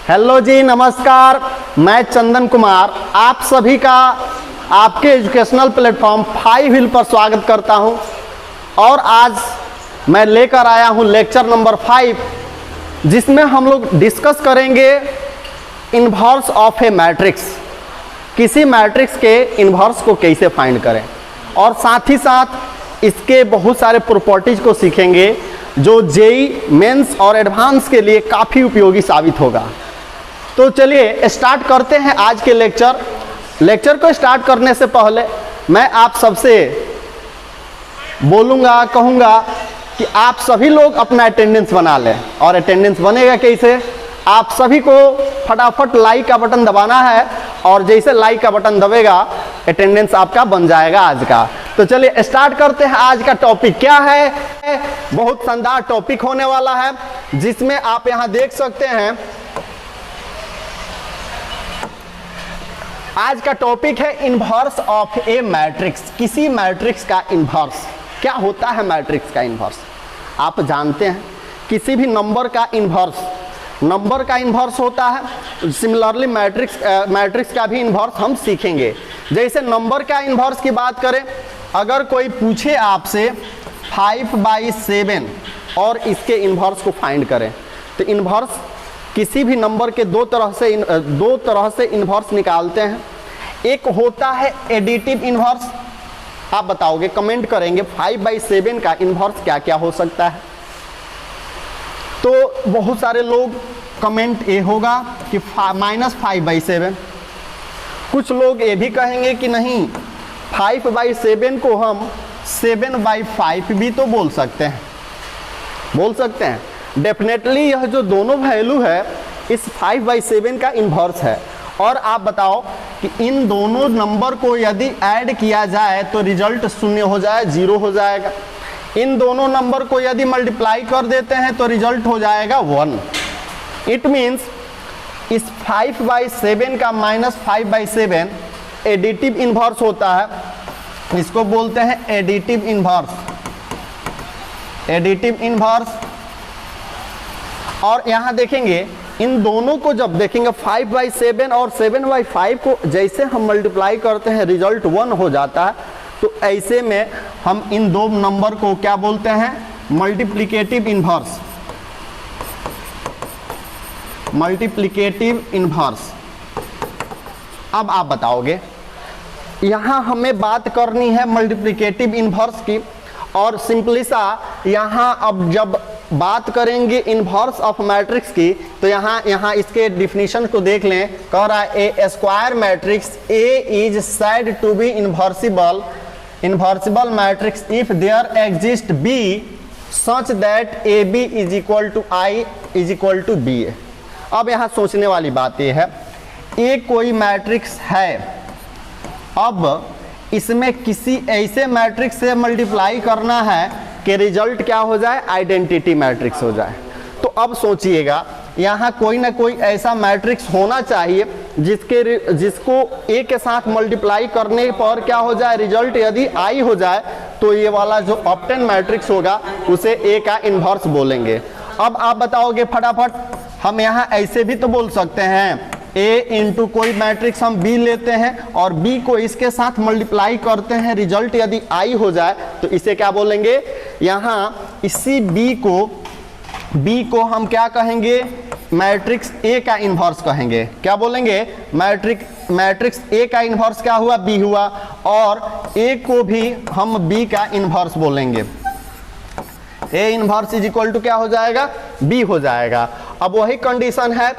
Hello जी, नमस्कार। मैं चंदन कुमार आप सभी का आपके एजुकेशनल प्लेटफॉर्म 5 व्हील पर स्वागत करता हूं। और आज मैं लेकर आया हूं लेक्चर नंबर 5, जिसमें हम लोग डिस्कस करेंगे इन्वर्स ऑफ ए मैट्रिक्स। किसी मैट्रिक्स के इन्वर्स को कैसे फाइंड करें, और साथ ही साथ इसके बहुत सारे प्रॉपर्टीज को सीखेंगे जो जेई मेंस और एडवांस के लिए काफ़ी उपयोगी साबित होगा। तो चलिए स्टार्ट करते हैं आज के लेक्चर को स्टार्ट करने से पहले मैं आप सबसे कहूँगा कि आप सभी लोग अपना अटेंडेंस बना लें। और अटेंडेंस बनेगा कैसे? आप सभी को फटाफट लाइक का बटन दबाना है, और जैसे लाइक का बटन दबेगा अटेंडेंस आपका बन जाएगा आज का। तो चलिए स्टार्ट करते हैं। आज का टॉपिक क्या है? बहुत शानदार टॉपिक होने वाला है, जिसमें आप यहाँ देख सकते हैं आज का टॉपिक है इन्वर्स ऑफ ए मैट्रिक्स। किसी मैट्रिक्स का इन्वर्स क्या होता है? मैट्रिक्स का इन्वर्स आप जानते हैं, किसी भी नंबर का इन्वर्स होता है। सिमिलरली मैट्रिक्स का भी इन्वर्स हम सीखेंगे। जैसे नंबर का इन्वर्स की बात करें, अगर कोई पूछे आपसे 5/7 और इसके इन्वर्स को फाइंड करें, तो इन्वर्स किसी भी नंबर के दो तरह से इन्वर्स निकालते हैं। एक होता है एडिटिव इन्वर्स। आप बताओगे, कमेंट करेंगे 5/7 का इन्वर्स क्या क्या हो सकता है। तो बहुत सारे लोग कमेंट ये होगा कि -5/7। कुछ लोग ये भी कहेंगे कि नहीं, 5/7 को हम 7/5 भी तो बोल सकते हैं। डेफिनेटली यह जो दोनों वैल्यू है इस 5/7 का इन्वर्स है। और आप बताओ कि इन दोनों नंबर को यदि ऐड किया जाए तो रिजल्ट 0 हो जाए, 0 हो जाएगा। इन दोनों नंबर को यदि मल्टीप्लाई कर देते हैं तो रिजल्ट हो जाएगा 1। इट मीन्स इस 5/7 का -5/7 एडिटिव इन्वर्स होता है। इसको बोलते हैं एडिटिव इन्वर्स। और यहाँ देखेंगे, इन दोनों को जब देखेंगे 5/7 और 7/5 को जैसे हम मल्टीप्लाई करते हैं रिजल्ट 1 हो जाता है। तो ऐसे में हम इन दो नंबर को क्या बोलते हैं? Multiplicative inverse. अब आप बताओगे, यहाँ हमें बात करनी है मल्टीप्लिकेटिव इन्वर्स की। और सिंपली सा यहाँ अब जब बात करेंगे इन्वर्स ऑफ मैट्रिक्स की, तो यहाँ इसके डिफिनीशन को देख लें। कह रहा है A square matrix A is said to be invertible matrix if there exist B such that A B is equal to I is equal to B. अब यहाँ सोचने वाली बात यह है, ए कोई मैट्रिक्स है, अब इसमें किसी ऐसे मैट्रिक्स से मल्टीप्लाई करना है कि रिजल्ट क्या हो जाए? आइडेंटिटी मैट्रिक्स हो जाए। तो अब सोचिएगा, यहाँ कोई ना कोई ऐसा मैट्रिक्स होना चाहिए जिसको ए के साथ मल्टीप्लाई करने पर क्या हो जाए? रिजल्ट यदि आई हो जाए तो ये वाला जो ऑप्टेन मैट्रिक्स होगा उसे ए का इन्वर्स बोलेंगे। अब आप बताओगे फटाफट, हम यहाँ ऐसे भी तो बोल सकते हैं, ए इंटू कोई मैट्रिक्स हम बी लेते हैं और बी को इसके साथ मल्टीप्लाई करते हैं, रिजल्ट यदि आई हो जाए तो इसे क्या बोलेंगे? यहाँ इसी बी को हम क्या कहेंगे? मैट्रिक्स ए का इन्वर्स कहेंगे। क्या बोलेंगे? मैट्रिक्स ए का इन्वर्स क्या हुआ? बी हुआ। और ए को भी हम बी का इन्वर्स बोलेंगे। ए इन्वर्स इज इक्वल टू क्या हो जाएगा? बी हो जाएगा। अब वही कंडीशन है,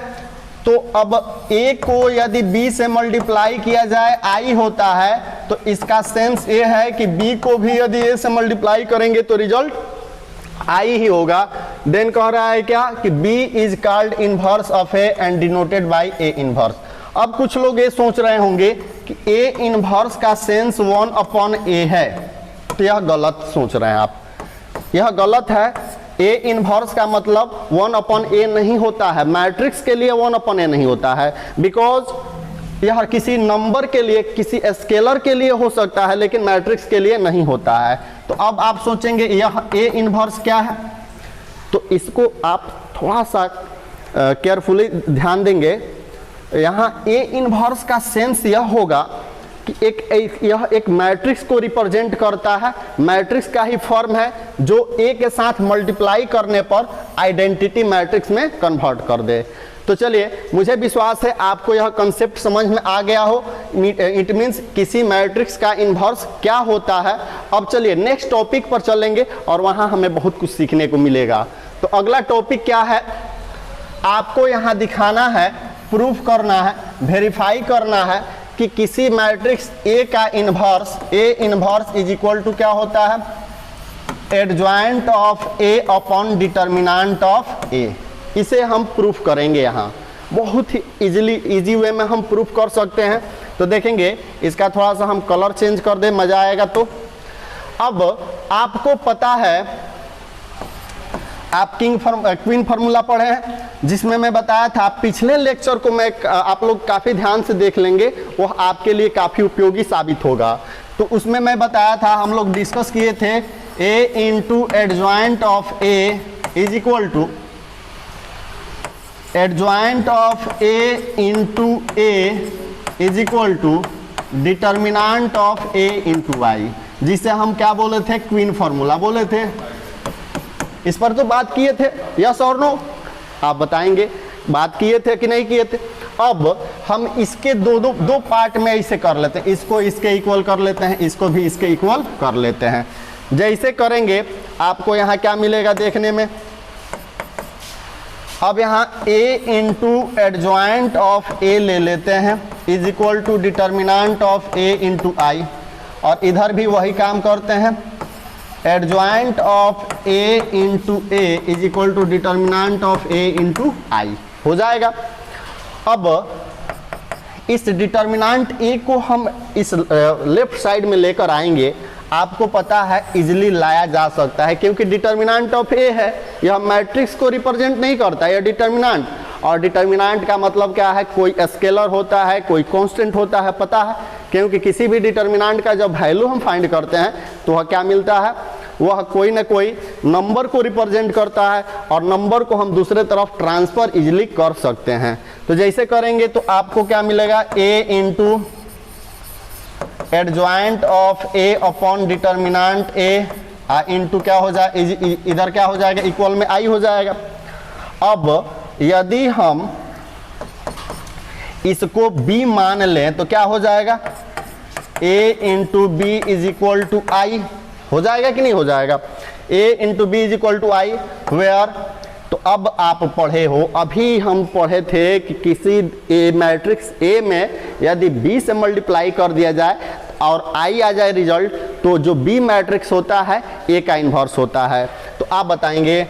तो अब a को यदि b से मल्टीप्लाई किया जाए i होता है, तो इसका सेंस ये है कि b को भी यदि a से मल्टीप्लाई करेंगे तो रिजल्ट i ही होगा। देन कह रहा है क्या कि b is called inverse of a and denoted by a inverse. अब कुछ लोग ये सोच रहे होंगे कि a इन्वर्स का सेंस 1/a है, तो यह गलत सोच रहे हैं आप, यह गलत है। ए इन्वर्स का मतलब 1/a नहीं होता है, मैट्रिक्स के लिए 1/a नहीं होता है, बिकॉज यह किसी नंबर के लिए, किसी स्केलर के लिए हो सकता है, लेकिन मैट्रिक्स के लिए नहीं होता है। तो अब आप सोचेंगे यह ए इन्वर्स क्या है? तो इसको आप थोड़ा सा केयरफुली ध्यान देंगे, यहाँ ए इनवर्स का सेंस यह होगा कि यह एक मैट्रिक्स को रिप्रेजेंट करता है, मैट्रिक्स का ही फॉर्म है जो ए के साथ मल्टीप्लाई करने पर आइडेंटिटी मैट्रिक्स में कन्वर्ट कर दे। तो चलिए, मुझे विश्वास है आपको यह कंसेप्ट समझ में आ गया हो। इट मीन्स किसी मैट्रिक्स का इन्वर्स क्या होता है। अब चलिए नेक्स्ट टॉपिक पर चलेंगे और वहाँ हमें बहुत कुछ सीखने को मिलेगा। तो अगला टॉपिक क्या है, आपको यहाँ दिखाना है, प्रूफ करना है, वेरीफाई करना है कि किसी मैट्रिक्स ए का inverse, A inverse is equal to क्या होता है, adjoint of A upon determinant of A. इसे हम प्रूफ करेंगे। यहाँ बहुत ही इजी वे में हम प्रूफ कर सकते हैं। तो देखेंगे, इसका थोड़ा सा हम कलर चेंज कर दें, मजा आएगा। तो अब आपको पता है, आप क्वीन फार्मूला पढ़े हैं, जिसमें मैं बताया था, पिछले लेक्चर को मैं आप लोग काफ़ी ध्यान से देख लेंगे, वो आपके लिए काफ़ी उपयोगी साबित होगा। तो उसमें मैं बताया था, हम लोग डिस्कस किए थे, A into adjoint of A is equal to adjoint of A into A is equal to determinant of A into Y, जिसे हम क्या बोले थे, क्वीन फार्मूला बोले थे। इस पर तो बात किए थे, यस और नो, आप बताएंगे बात किए थे कि नहीं किए थे। अब हम इसके दो पार्ट में इसे कर लेते हैं, इसको इसके इक्वल कर लेते हैं, इसको भी इसके इक्वल कर लेते हैं। जैसे करेंगे आपको यहाँ क्या मिलेगा देखने में। अब यहाँ a into adjoint of a ले लेते हैं is equal to determinant of a into I, और इधर भी वही काम करते हैं, adjoint of a into a is equal to determinant of a into I हो जाएगा। अब इस डिटर्मिनेंट a को हम इस लेफ्ट साइड में लेकर आएंगे। आपको पता है इजीली लाया जा सकता है, क्योंकि डिटर्मिनेंट ऑफ ए है, यह मैट्रिक्स को रिप्रेजेंट नहीं करता, यह डिटर्मिनेंट। और डिटर्मिनेंट का मतलब क्या है, कोई स्केलर होता है, कोई कांस्टेंट होता है, पता है, क्योंकि किसी भी डिटर्मिनेंट का जब वैल्यू हम फाइंड करते हैं तो वह क्या मिलता है, वह कोई ना कोई नंबर को रिप्रेजेंट करता है, और नंबर को हम दूसरे तरफ ट्रांसफर इजिली कर सकते हैं। तो जैसे करेंगे तो आपको क्या मिलेगा, A into adjoint of A upon determinant A into क्या हो जाए, इधर क्या हो जाएगा, इक्वल में आई हो जाएगा। अब यदि हम इसको b मान लें तो क्या हो जाएगा, a into B is equal to I हो जाएगा कि नहीं हो जाएगा, a into B is equal to I where. तो अब आप पढ़े हो, अभी हम पढ़े थे कि किसी ए मैट्रिक्स ए में यदि b से मल्टीप्लाई कर दिया जाए और i आ जाए रिजल्ट, तो जो b मैट्रिक्स होता है a का इन्वर्स होता है। तो आप बताएंगे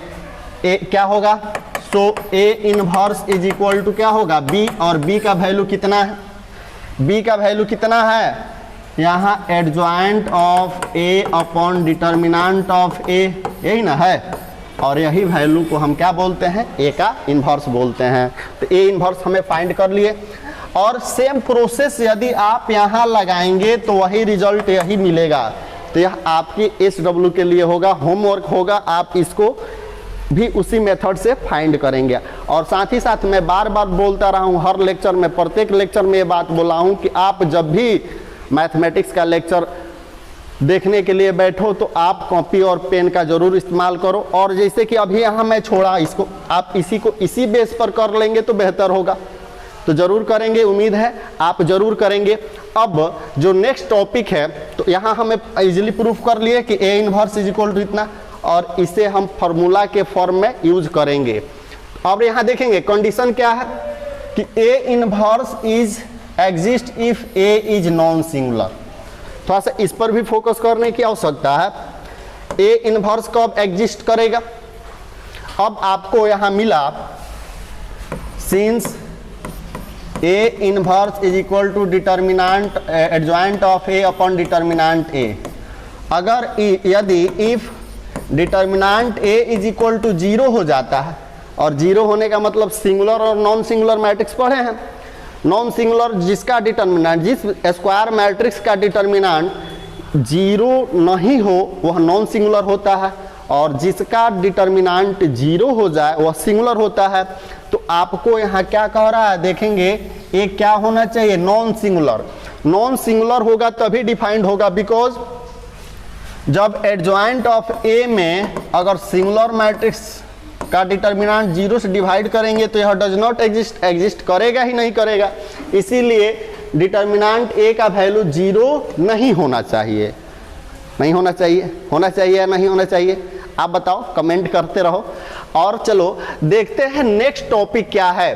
a क्या होगा, so a inverse is equal to क्या होगा, b, और b का वैल्यू कितना है, b का वैल्यू कितना है, यहाँ adjoint of a upon determinant of a, यही ना है, और यही वैल्यू को हम क्या बोलते हैं, a का इन्वर्स बोलते हैं। तो a इन्वर्स हमें फाइंड कर लिए, और सेम प्रोसेस यदि आप यहाँ लगाएंगे तो वही रिजल्ट यही मिलेगा। तो यह आपकी SW के लिए होगा, होमवर्क होगा, आप इसको भी उसी मेथड से फाइंड करेंगे। और साथ ही साथ मैं बार बार बोलता रहा हूँ, हर लेक्चर में, प्रत्येक लेक्चर में ये बात बोला हूँ कि आप जब भी मैथमेटिक्स का लेक्चर देखने के लिए बैठो तो आप कॉपी और पेन का जरूर इस्तेमाल करो। और जैसे कि अभी यहाँ मैं छोड़ा, इसको आप इसी बेस पर कर लेंगे तो बेहतर होगा। तो जरूर करेंगे, उम्मीद है आप जरूर करेंगे। अब जो नेक्स्ट टॉपिक है, तो यहाँ हमें इजीली प्रूफ कर लिए कि A inverse is equal to इतना, और इसे हम फार्मूला के फॉर्म में यूज करेंगे। अब यहाँ देखेंगे कंडीशन क्या है कि A inverse is exist if A is non singular. थोड़ा सा इस पर भी फोकस करने की आवश्यकता है। ए इनवर्स कब एग्जिस्ट करेगा, अब आपको यहाँ मिला since A inverse is equal to determinant adjoint of A upon determinant A. अगर यदि if determinant A is equal to 0 हो जाता है, और 0 होने का मतलब सिंगुलर और नॉन सिंगुलर मैट्रिक्स पढ़े हैं। नॉन सिंगुलर जिसका डिटर्मिनेंट, जिस स्क्वायर मैट्रिक्स का डिटर्मिनेंट 0 नहीं हो वह नॉन सिंगुलर होता है, और जिसका डिटर्मिनेंट 0 हो जाए वह सिंगुलर होता है। तो आपको यहाँ क्या कह रहा है, देखेंगे ए क्या होना चाहिए, नॉन सिंगुलर। नॉन सिंगुलर होगा तभी डिफाइंड होगा, बिकॉज जब एडजॉइंट ऑफ ए में अगर सिंगुलर मैट्रिक्स का डिटर्मिनेंट 0 से डिवाइड करेंगे तो यह डज नॉट एग्जिस्ट, एग्जिस्ट करेगा ही नहीं करेगा। इसीलिए डिटर्मिनेंट ए का वैल्यू 0 नहीं होना चाहिए। नहीं होना चाहिए, होना चाहिए या नहीं होना चाहिए, आप बताओ, कमेंट करते रहो। और चलो देखते हैं नेक्स्ट टॉपिक क्या है।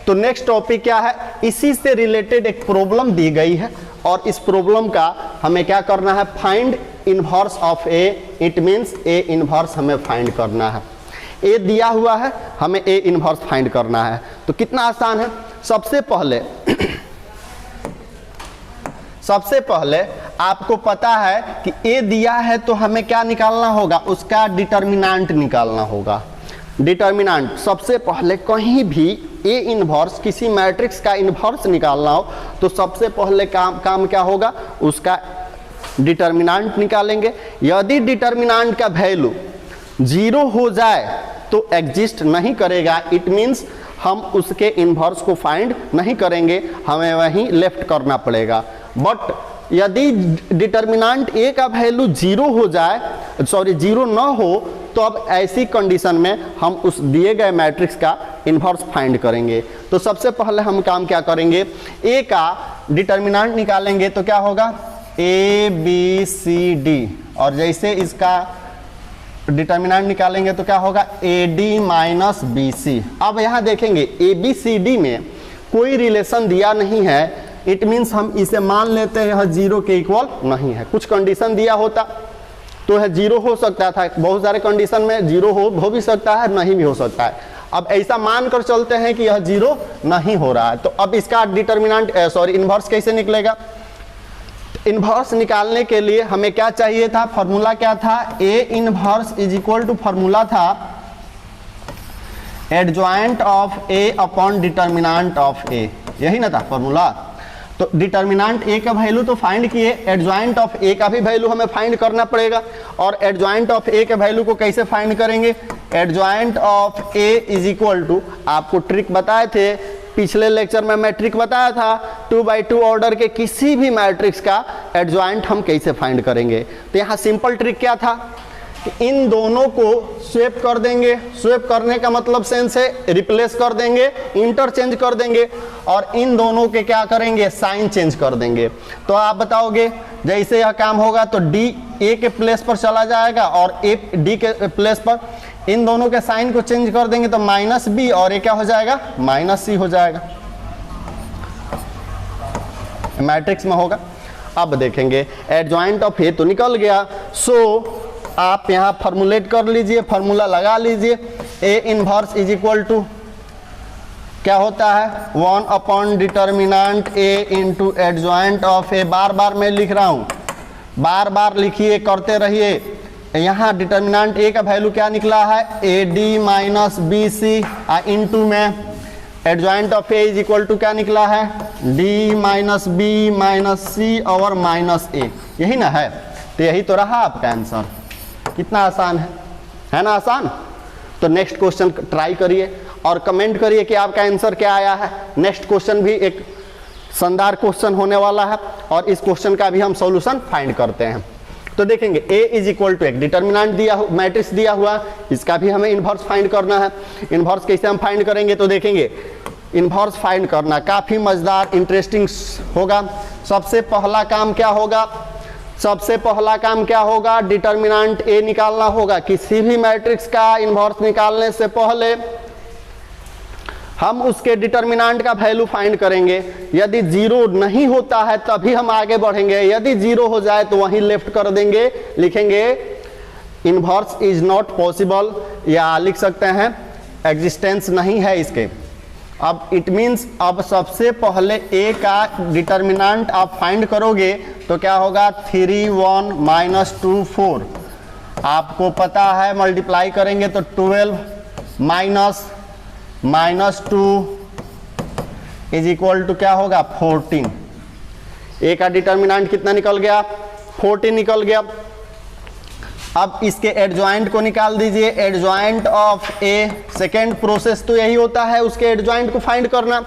तो नेक्स्ट टॉपिक क्या है, इसी से रिलेटेड एक प्रॉब्लम दी गई है और इस प्रॉब्लम का हमें क्या करना है, find inverse of A. It means A inverse हमें फाइंड करना है। ए दिया हुआ है, हमें ए इनवर्स फाइंड करना है। तो कितना आसान है, सबसे पहले आपको पता है कि ए दिया है तो हमें क्या निकालना होगा, उसका डिटर्मिनेंट निकालना होगा। डिटर्मिनेंट सबसे पहले कहीं भी ए इनवर्स किसी मैट्रिक्स का इनवर्स निकालना हो तो सबसे पहले काम क्या होगा, उसका डिटर्मिनेंट निकालेंगे। यदि डिटर्मिनेंट का वैल्यू 0 हो जाए तो एग्जिस्ट नहीं करेगा। इट मीन्स हम उसके इनवर्स को फाइंड नहीं करेंगे, हमें वहीं लेफ्ट करना पड़ेगा। बट यदि डिटर्मिनेंट ए का वैल्यू 0 हो जाए, 0 ना हो, तो अब ऐसी कंडीशन में हम उस दिए गए मैट्रिक्स का इनवर्स फाइंड करेंगे। तो सबसे पहले हम काम क्या करेंगे, ए का डिटर्मिनेंट निकालेंगे। तो क्या होगा, ए बी सी डी, और जैसे इसका डिटर्मिनेंट निकालेंगे तो क्या होगा, A D minus B C. अब यहाँ देखेंगे ए बी सी डी में कोई रिलेशन दिया नहीं है, इट मीन्स हम इसे मान लेते हैं यह 0 के इक्वल नहीं है। कुछ कंडीशन दिया होता तो यह 0 हो सकता था, बहुत सारे कंडीशन में 0 हो भी सकता है, नहीं भी हो सकता है। अब ऐसा मानकर चलते हैं कि यह 0 नहीं हो रहा है, तो अब इसका डिटर्मिनेंट इनवर्स कैसे निकलेगा। इनवर्स निकालने के लिए हमें क्या चाहिए था, फॉर्मूला क्या था, A inverse is equal to formula था adjoint of A upon determinant of A, यही ना था फॉर्मूला। तो डिटर्मिनेंट ए का वैल्यू तो फाइंड किए, एडजॉइंट ऑफ ए का भी वैल्यू हमें फाइंड करना पड़ेगा। और एडजॉइंट ऑफ ए के वैल्यू को कैसे फाइंड करेंगे, adjoint of A is equal to, आपको ट्रिक बताए थे पिछले लेक्चर में, मैं ट्रिक बताया था 2x2 ऑर्डर के किसी भी मैट्रिक्स का एडजॉइंट हम कैसे फाइंड करेंगे। तो यहाँ सिंपल ट्रिक क्या था, इन दोनों को स्वैप कर देंगे। स्वैप करने का मतलब सेंस है रिप्लेस कर देंगे, इंटरचेंज कर देंगे, और इन दोनों के क्या करेंगे, साइन चेंज कर देंगे। तो आप बताओगे जैसे यह काम होगा तो डी ए के प्लेस पर चला जाएगा और ए डी के प्लेस पर, इन दोनों के साइन को चेंज कर देंगे तो माइनस बी, और ये क्या हो जाएगा, माइनस सी हो जाएगा, मैट्रिक्स में होगा। अब देखेंगे एडजॉइंट ऑफ ए तो निकल gया, सो आप यहाँ फॉर्मुलेट कर लीजिए, फॉर्मूला लगा लीजिए। A inverse is equal to क्या होता है, 1 upon determinant A into adjoint of A. बार बार मैं लिख रहा हूँ, बार बार लिखिए, करते रहिए। यहाँ डिटर्मिनेंट ए का वैल्यू क्या निकला है, A D minus B C, into में adjoint of A is equal to क्या निकला है, D minus B minus C और माइनस ए, यही ना है। तो यही तो रहा आपका आंसर। कितना आसान है ना, आसान। तो नेक्स्ट क्वेश्चन ट्राई करिए और कमेंट करिए कि आपका आंसर क्या आया है। नेक्स्ट क्वेश्चन भी एक शानदार क्वेश्चन होने वाला है और इस क्वेश्चन का भी हम सॉल्यूशन फाइंड करते हैं। तो देखेंगे ए इज इक्वल टू एक डिटर्मिनेंट दिया हुआ, मैट्रिक्स दिया हुआ, इसका भी हमें इनवर्स फाइंड करना है। इनवर्स कैसे हम फाइंड करेंगे, तो देखेंगे इनवर्स फाइंड करना काफ़ी मज़ेदार इंटरेस्टिंग होगा। सबसे पहला काम क्या होगा, सबसे पहला काम क्या होगा, डिटर्मिनेंट ए निकालना होगा। किसी भी मैट्रिक्स का इनवर्स निकालने से पहले हम उसके डिटर्मिनेंट का वैल्यू फाइंड करेंगे। यदि 0 नहीं होता है तभी हम आगे बढ़ेंगे, यदि 0 हो जाए तो वहीं लेफ्ट कर देंगे, लिखेंगे इनवर्स इज नॉट पॉसिबल, या लिख सकते हैं एग्जिस्टेंस नहीं है इसके। अब इट मीन्स अब सबसे पहले ए का डिटर्मिनेंट आप फाइंड करोगे तो क्या होगा, 3 1 माइनस 2 4। आपको पता है मल्टीप्लाई करेंगे तो 12 माइनस 2 इज इक्वल टू क्या होगा, 14। ए का डिटर्मिनेंट कितना निकल गया, 14 निकल गया। अब इसके एडजॉइंट को निकाल दीजिए, adjoint of A, second process तो यही होता है उसके एडजॉइंट को फाइंड करना।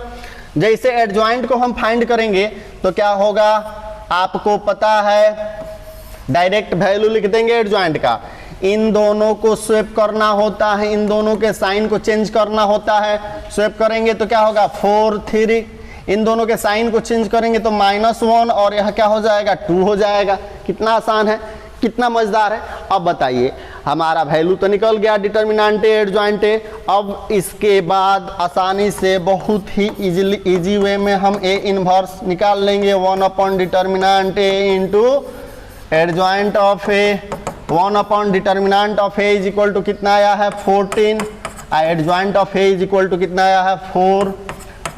जैसे एडजॉइंट को हम फाइंड करेंगे तो क्या होगा, आपको पता है डायरेक्ट वैल्यू लिख देंगे एडजॉइंट का, इन दोनों को स्वैप करना होता है, इन दोनों के साइन को चेंज करना होता है। स्वैप करेंगे तो क्या होगा 4 3, इन दोनों के साइन को चेंज करेंगे तो -1 और यह क्या हो जाएगा 2 हो जाएगा। कितना आसान है, कितना मजेदार है। अब बताइए हमारा वैल्यू तो निकल गया, डिटर्मिनेंट एडजॉइंट ए। अब इसके बाद आसानी से बहुत ही इजी वे में हम ए इनवर्स निकाल लेंगे, 1 upon determinant A into adjoint of A. 1 upon determinant of A is equal to कितना आया है 14, adjoint of A is equal to कितना आया है 4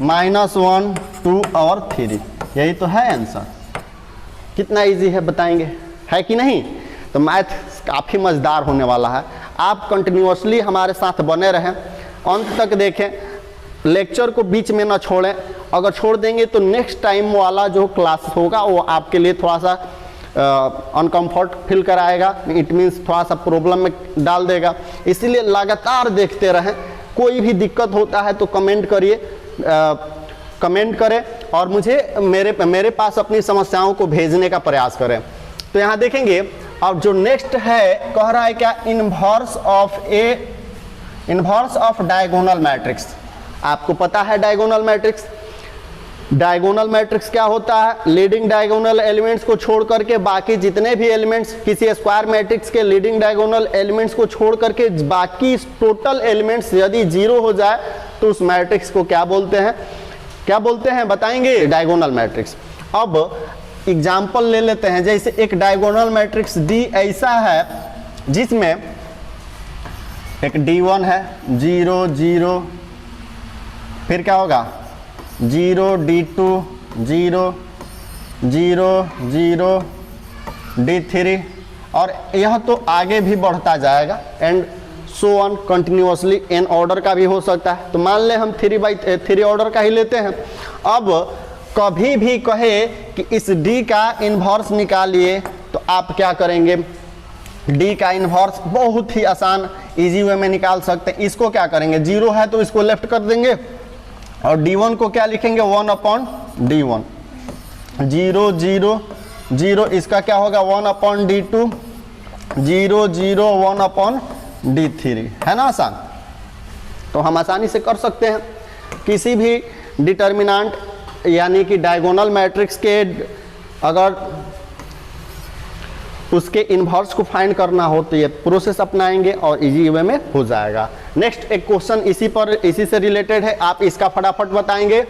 -1 2 और 3। यही तो है आंसर। कितना इजी है बताएंगे, है कि नहीं? तो मैथ काफ़ी मज़ेदार होने वाला है। आप कंटिन्यूअसली हमारे साथ बने रहें, अंत तक देखें, लेक्चर को बीच में ना छोड़ें। अगर छोड़ देंगे तो नेक्स्ट टाइम वाला जो क्लास होगा वो आपके लिए थोड़ा सा अनकम्फर्ट फील कराएगा, इट मीन्स थोड़ा सा प्रॉब्लम में डाल देगा। इसीलिए लगातार देखते रहें। कोई भी दिक्कत होता है तो कमेंट करिए, कमेंट करें और मुझे मेरे पास अपनी समस्याओं को भेजने का प्रयास करें। तो यहाँ देखेंगे अब जो नेक्स्ट है कह रहा है क्या, इनवर्स ऑफ डायगोनल मैट्रिक्स। आपको पता है डायगोनल मैट्रिक्स, डायगोनल मैट्रिक्स क्या होता है, लीडिंग डायगोनल एलिमेंट्स को छोड़ करके बाकी जितने भी एलिमेंट्स, किसी स्क्वायर मैट्रिक्स के लीडिंग डायगोनल एलिमेंट्स को छोड़ करके बाकी टोटल एलिमेंट्स यदि 0 हो जाए तो उस मैट्रिक्स को क्या बोलते हैं, क्या बोलते हैं बताएंगे, डायगोनल मैट्रिक्स। अब एग्जाम्पल ले लेते हैं, जैसे एक डायगोनल मैट्रिक्स डी ऐसा है जिसमें एक D1 है 0 0, फिर क्या होगा 0 D2 0 0 0 D3 और यह तो आगे भी बढ़ता जाएगा and so on continuously. N order का भी हो सकता है, तो मान ले हम 3/3 ऑर्डर का ही लेते हैं। अब कभी भी कहे कि इस D का इन्वर्स निकालिए तो आप क्या करेंगे, D का इन्वर्स बहुत ही आसान इजी वे में निकाल सकते हैं। इसको क्या करेंगे, 0 है तो इसको लेफ्ट कर देंगे और D1 को क्या लिखेंगे 1 अपॉन D1। 0 0 0 इसका क्या होगा 1 अपॉन D2, 0 0 1 अपॉन D3, है ना आसान। तो हम आसानी से कर सकते हैं किसी भी डिटर्मिनेंट यानी कि डायगोनल मैट्रिक्स के अगर उसके इन्वर्स को फाइंड करना हो तो ये प्रोसेस अपनाएंगे और इजी वे में हो जाएगा। नेक्स्ट एक क्वेश्चन इसी से रिलेटेड है, आप इसका फटाफट बताएंगे।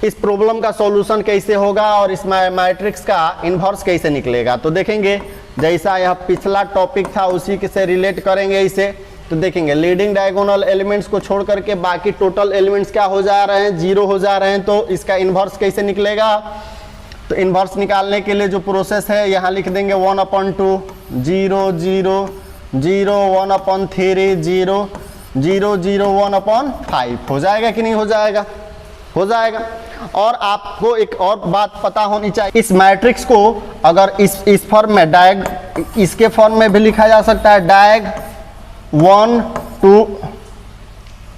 इस प्रॉब्लम का सॉल्यूशन कैसे होगा और इस मैट्रिक्स का इन्वर्स कैसे निकलेगा। तो देखेंगे जैसा यह पिछला टॉपिक था उसी के से रिलेट करेंगे इसे। तो देखेंगे लीडिंग डायगोनल एलिमेंट्स को छोड़ करके बाकी टोटल एलिमेंट्स क्या हो जा रहे हैं, 0 हो जा रहे हैं, तो इसका इन्वर्स कैसे निकलेगा। तो इन्वर्स निकालने के लिए जो प्रोसेस है यहाँ लिख देंगे 1 अपॉन 2 0 0 0 1 अपॉन 3 0 0 0 1 अपॉन 5। हो जाएगा कि नहीं हो जाएगा, हो जाएगा। और आपको एक और बात पता होनी चाहिए, इस मैट्रिक्स को अगर इस फॉर्म में डायग, इसके फॉर्म में भी लिखा जा सकता है डायग 1 2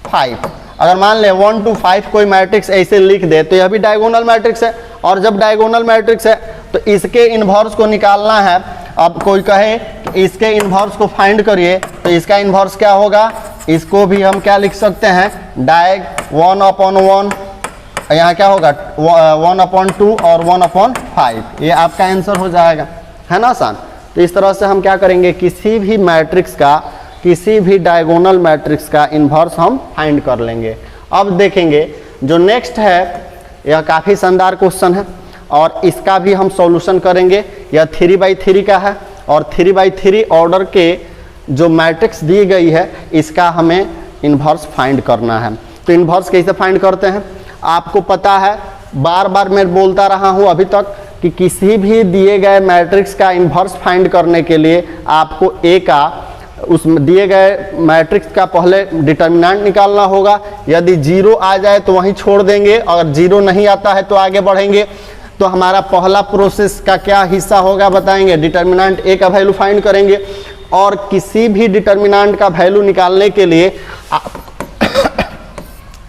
5। अगर मान ले 1 2 5 कोई मैट्रिक्स ऐसे लिख दे तो यह भी डायगोनल मैट्रिक्स है। और जब डायगोनल मैट्रिक्स है तो इसके इन्वर्स को निकालना है। अब कोई कहे कि इसके इन्वर्स को फाइंड करिए तो इसका इन्वर्स क्या होगा, इसको भी हम क्या लिख सकते हैं डायग 1 अपॉन 1, यहाँ क्या होगा 1 अपॉन 2 और 1 अपॉन 5। ये आपका आंसर हो जाएगा, है ना आसान। तो इस तरह से हम क्या करेंगे, किसी भी मैट्रिक्स का, किसी भी डायगोनल मैट्रिक्स का इन्वर्स हम फाइंड कर लेंगे। अब देखेंगे जो नेक्स्ट है यह काफ़ी शानदार क्वेश्चन है और इसका भी हम सॉल्यूशन करेंगे। यह 3/3 का है और 3/3 ऑर्डर के जो मैट्रिक्स दी गई है इसका हमें इन्वर्स फाइंड करना है। तो इन्वर्स कैसे फाइंड करते हैं आपको पता है, बार बार मैं बोलता रहा हूँ अभी तक कि किसी भी दिए गए मैट्रिक्स का इन्वर्स फाइंड करने के लिए आपको ए का, उस दिए गए मैट्रिक्स का पहले डिटर्मिनेंट निकालना होगा। यदि 0 आ जाए तो वहीं छोड़ देंगे, अगर 0 नहीं आता है तो आगे बढ़ेंगे। तो हमारा पहला प्रोसेस का क्या हिस्सा होगा बताएंगे, डिटर्मिनेंट ए का वैल्यू फाइंड करेंगे। और किसी भी डिटर्मिनेंट का वैल्यू निकालने के लिए आप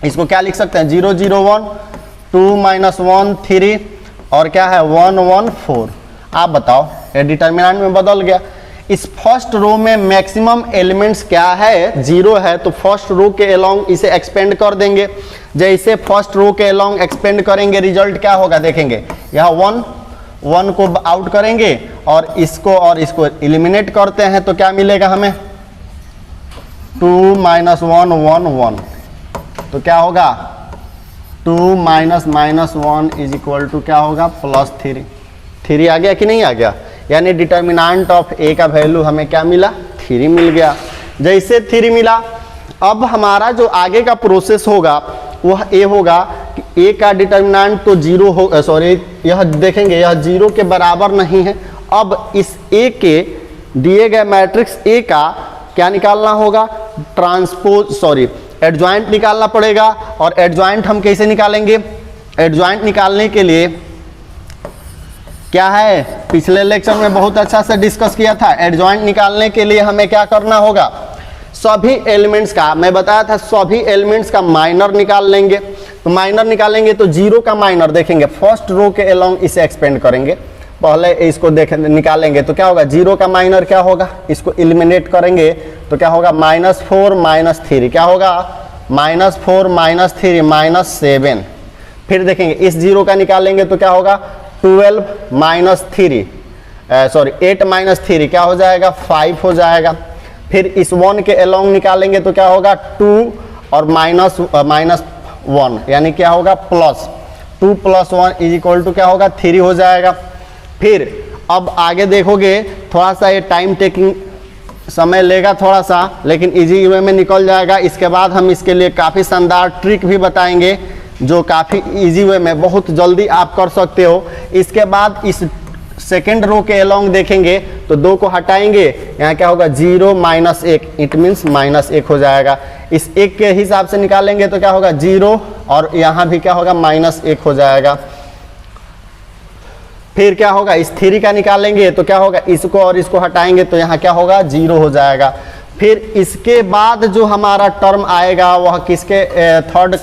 इसको क्या लिख सकते हैं, 0 0 1, 2 - 1 3 और क्या है 1 1 4। आप बताओ, ये डिटर्मिनेंट में बदल गया। इस फर्स्ट रो में मैक्सिमम एलिमेंट्स क्या है, 0 है, तो फर्स्ट रो के अलोंग इसे एक्सपेंड कर देंगे। जैसे फर्स्ट रो के अलोंग एक्सपेंड करेंगे रिजल्ट क्या होगा देखेंगे, यहाँ 1 को आउट करेंगे और इसको एलिमिनेट करते हैं तो क्या मिलेगा हमें, 2 - 1 1 1। तो क्या होगा 2 - -1 इज इक्वल टू क्या होगा +3। 3 आ गया कि नहीं आ गया, यानी डिटर्मिनेंट ऑफ ए का वैल्यू हमें क्या मिला, 3 मिल गया। जैसे 3 मिला, अब हमारा जो आगे का प्रोसेस होगा वह ए होगा कि ए का डिटर्मिनेंट तो 0 हो, सॉरी यह देखेंगे यह 0 के बराबर नहीं है। अब इस ए के दिए गए मैट्रिक्स ए का क्या निकालना होगा, एडजॉइंट निकालना पड़ेगा। और एडजॉइंट हम कैसे निकालेंगे, एडजॉइंट निकालने के लिए क्या है, पिछले लेक्चर में बहुत अच्छा से डिस्कस किया था। एडजॉइंट निकालने के लिए हमें क्या करना होगा, सभी एलिमेंट्स का, मैं बताया था सभी एलिमेंट्स का माइनर निकाल लेंगे। तो माइनर निकालेंगे तो 0 का माइनर देखेंगे, फर्स्ट रो के अलोंग इसे एक्सपेंड करेंगे, पहले इसको निकालेंगे तो क्या होगा, 0 का माइनर क्या होगा, इसको एलिमिनेट करेंगे तो क्या होगा -4 - 3, क्या होगा -4 - 3 -7। फिर देखेंगे इस 0 का निकालेंगे तो क्या होगा 12 - 3 8 - 3 क्या हो जाएगा 5 हो जाएगा। फिर इस 1 के अलोंग निकालेंगे तो क्या होगा 2 और -1 यानी क्या होगा +2 + 1 इज इक्वल टू क्या होगा 3 हो जाएगा। फिर अब आगे देखोगे थोड़ा सा ये टाइम टेकिंग समय लेगा थोड़ा सा, लेकिन इजी वे में निकल जाएगा। इसके बाद हम इसके लिए काफ़ी शानदार ट्रिक भी बताएंगे जो काफ़ी इजी वे में बहुत जल्दी आप कर सकते हो। इसके बाद इस सेकेंड रो के अलोंग देखेंगे तो 2 को हटाएंगे, यहाँ क्या होगा 0 - 1, इट मीन्स -1 हो जाएगा। इस 1 के हिसाब से निकालेंगे तो क्या होगा 0 और यहाँ भी क्या होगा -1 हो जाएगा। फिर क्या होगा इस 3 का निकालेंगे तो क्या होगा, इसको और इसको हटाएंगे तो यहाँ क्या होगा 0 हो जाएगा। फिर इसके बाद जो हमारा टर्म आएगा वह किसके थर्ड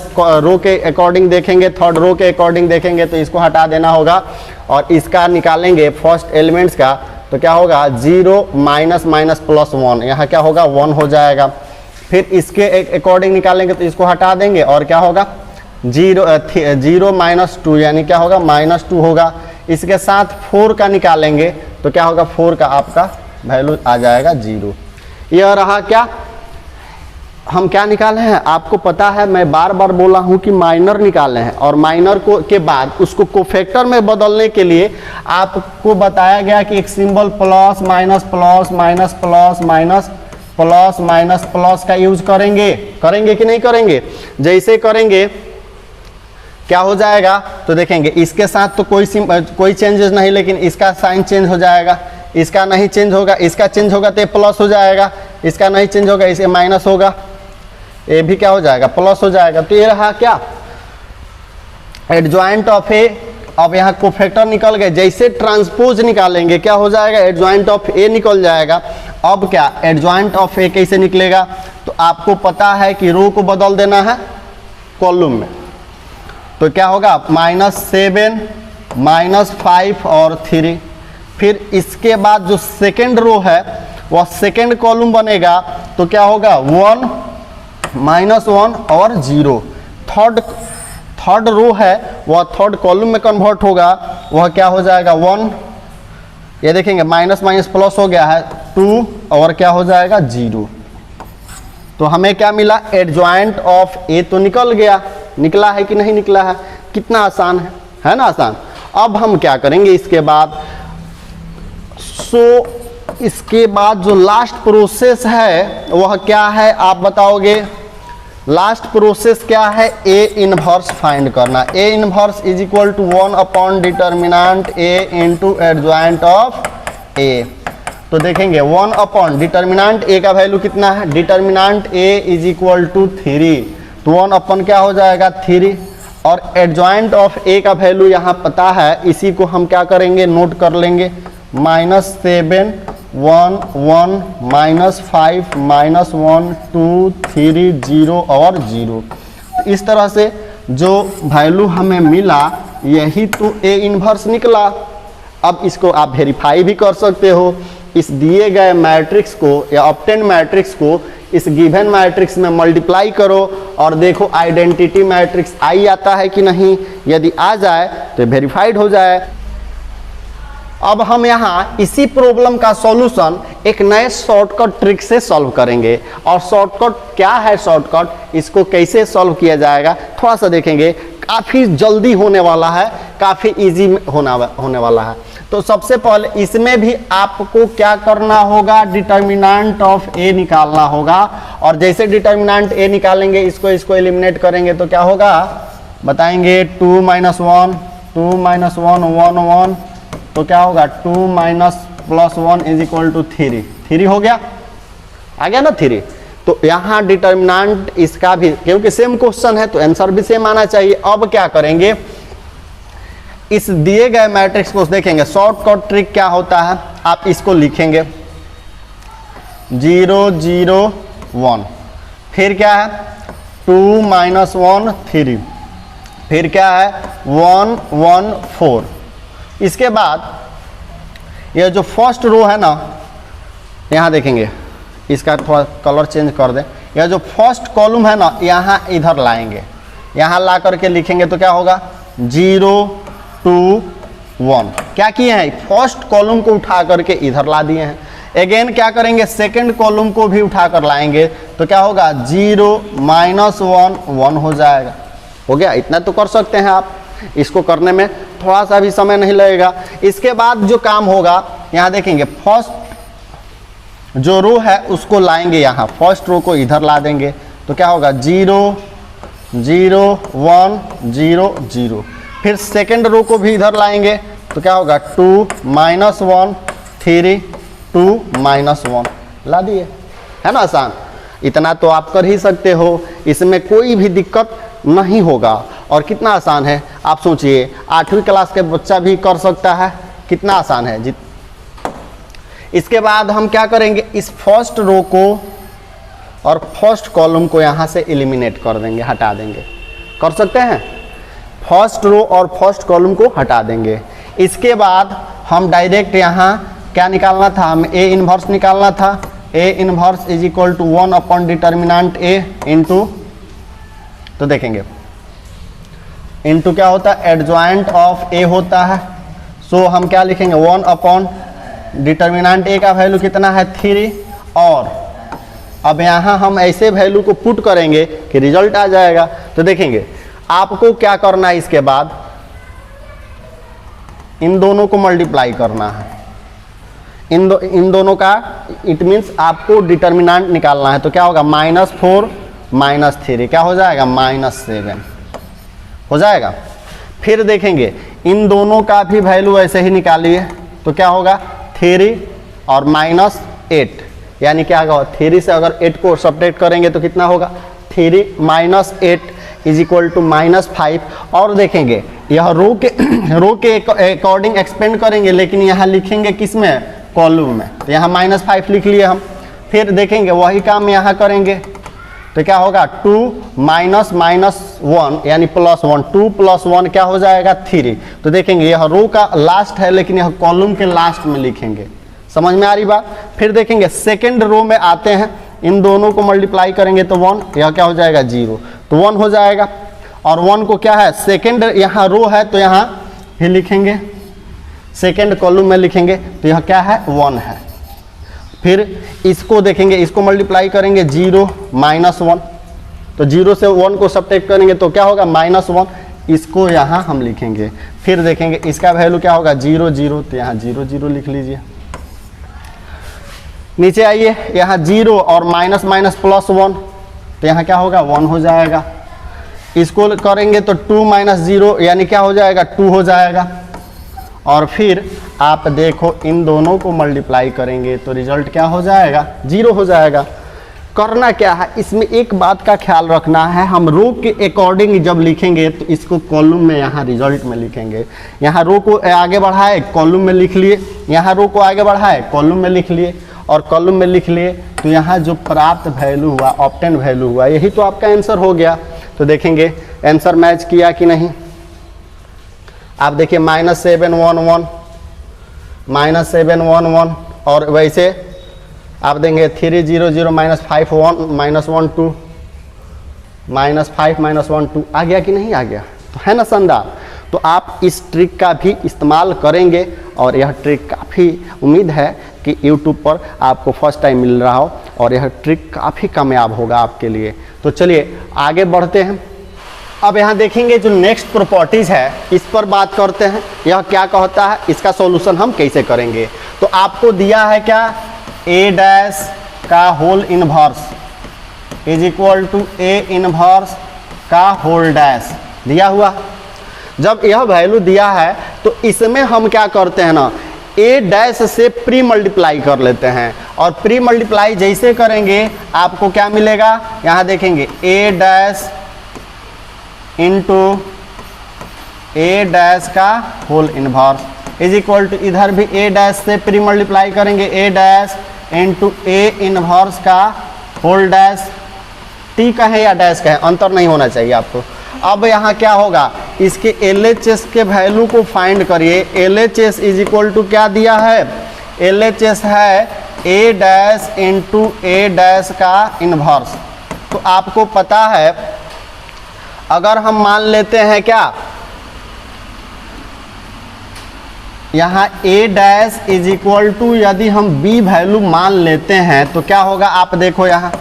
रो के अकॉर्डिंग देखेंगे, थर्ड रो के अकॉर्डिंग देखेंगे तो इसको हटा देना होगा और इसका निकालेंगे फर्स्ट एलिमेंट्स का तो क्या होगा 0 -+1, यहाँ क्या होगा 1 हो जाएगा। फिर इसके अकॉर्डिंग निकालेंगे तो इसको हटा देंगे और क्या होगा 0 -2 यानी क्या होगा -2 होगा। इसके साथ 4 का निकालेंगे तो क्या होगा 4 का आपका वैल्यू आ जाएगा 0। यह रहा क्या, हम क्या निकाले हैं आपको पता है, मैं बार बार बोला हूं कि माइनर निकाले हैं और माइनर को के बाद उसको कोफैक्टर में बदलने के लिए आपको बताया गया कि एक symbol plus minus plus minus plus minus plus minus plus का यूज करेंगे कि नहीं करेंगे। जैसे करेंगे क्या हो जाएगा तो देखेंगे इसके साथ तो कोई चेंजेस नहीं, लेकिन इसका साइन चेंज हो जाएगा, इसका नहीं चेंज होगा, इसका चेंज होगा तो ये प्लस हो जाएगा, इसका नहीं चेंज होगा इसे माइनस होगा, ये भी क्या हो जाएगा प्लस हो जाएगा। तो ये रहा क्या एडजॉइंट ऑफ ए। अब यहाँ कोफैक्टर निकल गए, जैसे ट्रांसपोज निकालेंगे क्या हो जाएगा एडजॉइंट ऑफ ए निकल जाएगा। अब क्या एडजॉइंट ऑफ ए कैसे निकलेगा, तो आपको पता है कि रो को बदल देना है कॉलम में, तो क्या होगा -7 -5 और 3। फिर इसके बाद जो सेकेंड रो है वह सेकेंड कॉलम बनेगा तो क्या होगा 1 -1 और 0। थर्ड रो है वह थर्ड कॉलम में कन्वर्ट होगा, वह क्या हो जाएगा 1, ये देखेंगे माइनस माइनस प्लस हो गया है 2 और क्या हो जाएगा 0। तो हमें क्या मिला एडजॉइंट ऑफ ए तो निकल गया, निकला है कि नहीं निकला है, कितना आसान है ना आसान। अब हम क्या करेंगे इसके बाद, इसके बाद जो लास्ट प्रोसेस है वह क्या है आप बताओगे। लास्ट प्रोसेस क्या है, ए इनवर्स फाइंड करना। A inverse is equal to 1 upon determinant A into adjoint of A. तो देखेंगे 1 अपॉन डिटर्मिनेंट ए का वैल्यू कितना है, determinant A is equal to 3, तो 1 अपॉन क्या हो जाएगा 3 और एडजॉइंट ऑफ ए का वैल्यू यहाँ पता है, इसी को हम क्या करेंगे नोट कर लेंगे -7 1 1 -5 -1 2 3 0 और 0। इस तरह से जो वैल्यू हमें मिला यही तो ए इन्वर्स निकला। अब इसको आप वेरीफाई भी कर सकते हो। इस दिए गए मैट्रिक्स को या ऑब्टेन मैट्रिक्स को इस गिवन मैट्रिक्स में मल्टीप्लाई करो और देखो आइडेंटिटी मैट्रिक्स आई आता है कि नहीं। यदि आ जाए तो वेरीफाइड हो जाए। अब हम यहाँ इसी प्रॉब्लम का सॉल्यूशन एक नए शॉर्टकट ट्रिक से सॉल्व करेंगे। और शॉर्टकट क्या है, शॉर्टकट इसको कैसे सॉल्व किया जाएगा थोड़ा सा देखेंगे। काफ़ी जल्दी होने वाला है, काफ़ी इजी होने वाला है। तो सबसे पहले इसमें भी आपको क्या करना होगा, डिटर्मिनेंट ऑफ ए निकालना होगा। और जैसे डिटर्मिनेंट ए निकालेंगे इसको एलिमिनेट करेंगे तो क्या होगा बताएंगे। 2 - 1 2 - 1 1 1 तो क्या होगा 2 - +1 = 3। 3 हो गया, आ गया ना 3। तो यहाँ डिटर्मिनेंट इसका भी, क्योंकि सेम क्वेश्चन है तो आंसर भी सेम आना चाहिए। अब क्या करेंगे, इस दिए गए मैट्रिक्स को देखेंगे। शॉर्टकट ट्रिक क्या होता है, आप इसको लिखेंगे 0 0 1, फिर क्या है 2 - 1 3, फिर क्या है 1 1 4। इसके बाद यह जो फर्स्ट रो है ना, यहाँ देखेंगे, इसका थोड़ा कलर चेंज कर दें। यह जो फर्स्ट कॉलम है ना, यहाँ इधर लाएंगे, यहाँ ला करके लिखेंगे तो क्या होगा 0 2 1। क्या किए हैं, फर्स्ट कॉलम को उठा करके इधर ला दिए हैं। अगेन क्या करेंगे, सेकंड कॉलम को भी उठा कर लाएंगे तो क्या होगा 0 -1 1 हो जाएगा। हो गया, इतना तो कर सकते हैं आप। इसको करने में थोड़ा सा भी समय नहीं लगेगा। इसके बाद जो काम होगा, यहाँ देखेंगे फर्स्ट जो रो है उसको लाएंगे, यहाँ फर्स्ट रो को इधर ला देंगे तो क्या होगा 0 0 1 0 0। फिर सेकंड रो को भी इधर लाएंगे तो क्या होगा 2 -1 3 2 -1 ला दिए। है ना आसान, इतना तो आप कर ही सकते हो, इसमें कोई भी दिक्कत नहीं होगा। और कितना आसान है आप सोचिए, 8वीं क्लास के बच्चा भी कर सकता है, कितना आसान है। इसके बाद हम क्या करेंगे, इस फर्स्ट रो को और फर्स्ट कॉलम को यहाँ से एलिमिनेट कर देंगे, हटा देंगे। कर सकते हैं, फर्स्ट रो और फर्स्ट कॉलम को हटा देंगे। इसके बाद हम डायरेक्ट यहाँ क्या निकालना था, हमें ए इन्वर्स निकालना था। A inverse = 1 determinant A into, तो देखेंगे इंटू क्या होता है, एडजॉइंट ऑफ ए होता है। सो हम क्या लिखेंगे 1 डिटर्मिनेंट ए का वैल्यू कितना है 3। और अब यहाँ हम ऐसे वैल्यू को पुट करेंगे कि रिजल्ट आ जाएगा। तो देखेंगे आपको क्या करना है, इसके बाद इन दोनों को मल्टीप्लाई करना है। इन दोनों का इट मीन्स आपको डिटर्मिनेंट निकालना है। तो क्या होगा -4 -3 क्या हो जाएगा -7 हो जाएगा। फिर देखेंगे इन दोनों का भी वैल्यू ऐसे ही निकालिए तो क्या होगा 3 और -8, यानी क्या होगा 3 से अगर 8 को सब्ट्रैक्ट करेंगे तो कितना होगा 3 - 8 = -5। और देखेंगे यह रो के अकॉर्डिंग एक्सपेंड करेंगे, लेकिन यहाँ लिखेंगे किस में, कॉलम में। तो यहाँ -5 लिख लिए हम। फिर देखेंगे वही काम यहाँ करेंगे तो क्या होगा 2 -1 यानी +1, 2 + 1 क्या हो जाएगा 3। तो देखेंगे यह रो का लास्ट है, लेकिन यह कॉलम के लास्ट में लिखेंगे। समझ में आ रही बात। फिर देखेंगे सेकंड रो में आते हैं, इन दोनों को मल्टीप्लाई करेंगे तो 1, यह क्या हो जाएगा 0, तो 1 हो जाएगा। और 1 को क्या है, सेकंड यहाँ रो है तो यहाँ भी लिखेंगे, सेकंड कॉलम में लिखेंगे तो यह क्या है 1 है। फिर इसको देखेंगे, इसको मल्टीप्लाई करेंगे 0 -1, तो 0 से 1 को सब्ट्रैक्ट करेंगे तो क्या होगा -1, इसको यहाँ हम लिखेंगे। फिर देखेंगे इसका वैल्यू क्या होगा 0 0, तो यहाँ 0 0 लिख लीजिए। नीचे आइए, यहाँ 0 और -+1 तो यहाँ क्या होगा 1 हो जाएगा। इसको करेंगे तो 2 - 0 यानी क्या हो जाएगा 2 हो जाएगा। और फिर आप देखो इन दोनों को मल्टीप्लाई करेंगे तो रिजल्ट क्या हो जाएगा 0 हो जाएगा। करना क्या है, इसमें एक बात का ख्याल रखना है, हम रो के अकॉर्डिंग जब लिखेंगे तो इसको कॉलम में यहाँ रिजल्ट में लिखेंगे। यहाँ रो को आगे बढ़ाए कॉलम में लिख लिए, यहाँ रो को आगे बढ़ाए कॉलम में लिख लिए, और कॉलम में लिख लिए तो यहाँ जो प्राप्त वैल्यू हुआ, ऑब्टेन वैल्यू हुआ, यही तो आपका आंसर हो गया। तो देखेंगे आंसर मैच किया कि नहीं। आप देखिए -711 -711 और वैसे आप देंगे 300 -51 -12 -5 -12 आ गया कि नहीं आ गया, तो है ना शानदार। तो आप इस ट्रिक का भी इस्तेमाल करेंगे और यह ट्रिक काफ़ी उम्मीद है कि YouTube पर आपको फर्स्ट टाइम मिल रहा हो और यह ट्रिक काफ़ी कामयाब होगा आपके लिए। तो चलिए आगे बढ़ते हैं। अब यहाँ देखेंगे जो नेक्स्ट प्रॉपर्टीज़ है इस पर बात करते हैं। यह क्या कहता है, इसका सॉल्यूशन हम कैसे करेंगे। तो आपको दिया है क्या, a डैश का whole inverse is equal to a inverse का होल डैश दिया हुआ। जब यह वैल्यू दिया है तो इसमें हम क्या करते हैं ना, a डैश से प्री मल्टीप्लाई कर लेते हैं, और प्री मल्टीप्लाई जैसे करेंगे आपको क्या मिलेगा, यहाँ देखेंगे a dash into A dash का whole inverse is equal to, इधर भी ए डैश से प्री मल्टीप्लाई करेंगे, A dash into A inverse का होल डैश, टी कहे या डैश कहे अंतर नहीं होना चाहिए आपको। अब यहाँ क्या होगा, इसके LHS के वैल्यू को फाइंड करिए। LHS इज इक्वल टू क्या दिया है, LHS है A dash into A dash का इनवर्स। तो आपको पता है अगर हम मान लेते हैं क्या, यहाँ a dash is equal to, यदि हम b वैल्यू मान लेते हैं तो क्या होगा, आप देखो यहाँ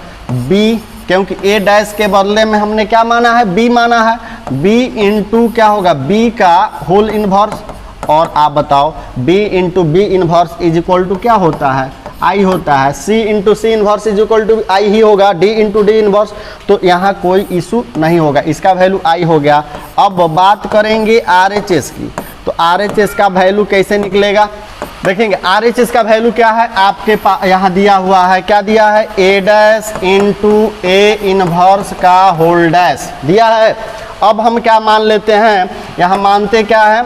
b, क्योंकि a डैश के बदले में हमने क्या माना है, b माना है, b इंटू क्या होगा, b का होल इनवर्स। और आप बताओ b into b inverse is equal to क्या होता है, आई होता है। c into C inverse is equal to I ही होगा, d इंटू डी इनवर्स। तो यहाँ कोई इशू नहीं होगा, इसका वैल्यू आई हो गया। अब बात करेंगे RHS की, तो RHS का वैल्यू कैसे निकलेगा, देखेंगे RHS का वैल्यू क्या है, आपके पास यहाँ दिया हुआ है, क्या दिया है, a dash into A inverse का होल डैश दिया है। अब हम क्या मान लेते हैं, यहाँ मानते क्या है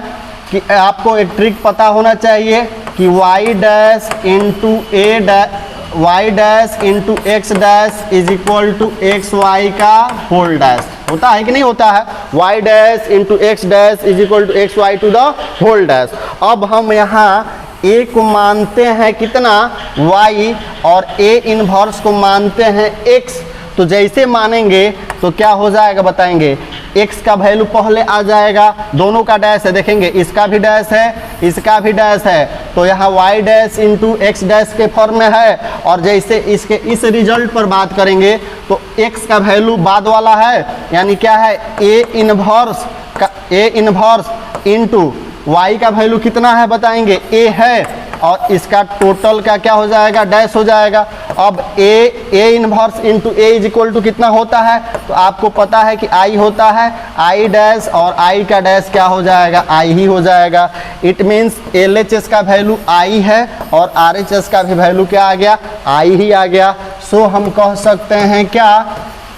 कि आपको एक ट्रिक पता होना चाहिए कि y dash into A dash, y dash into X dash is equal to X Y का होल डैश होता है कि नहीं होता है, y dash into X dash is equal to X Y to the whole dash. अब हम यहाँ a को मानते हैं कितना, y, और a इनवर्स को मानते हैं x। तो जैसे मानेंगे तो क्या हो जाएगा बताएंगे, x का वैल्यू पहले आ जाएगा, दोनों का डैश है, देखेंगे इसका भी डैश है, इसका भी डैश है, तो यहाँ y dash into X dash के फॉर्म में है। और जैसे इसके इस रिजल्ट पर बात करेंगे तो x का वैल्यू बाद वाला है, यानी क्या है, a इनवर्स का, a इनवर्स इंटू y का वैल्यू कितना है बताएंगे, a है, और इसका टोटल का क्या हो जाएगा, डैश हो जाएगा। अब a inverse into A is equal to कितना होता है, तो आपको पता है कि i होता है, i डैश और i का डैश क्या हो जाएगा, i ही हो जाएगा। इट मीन्स LHS का वैल्यू i है और RHS का भी वैल्यू क्या आ गया, i ही आ गया। सो हम कह सकते हैं क्या,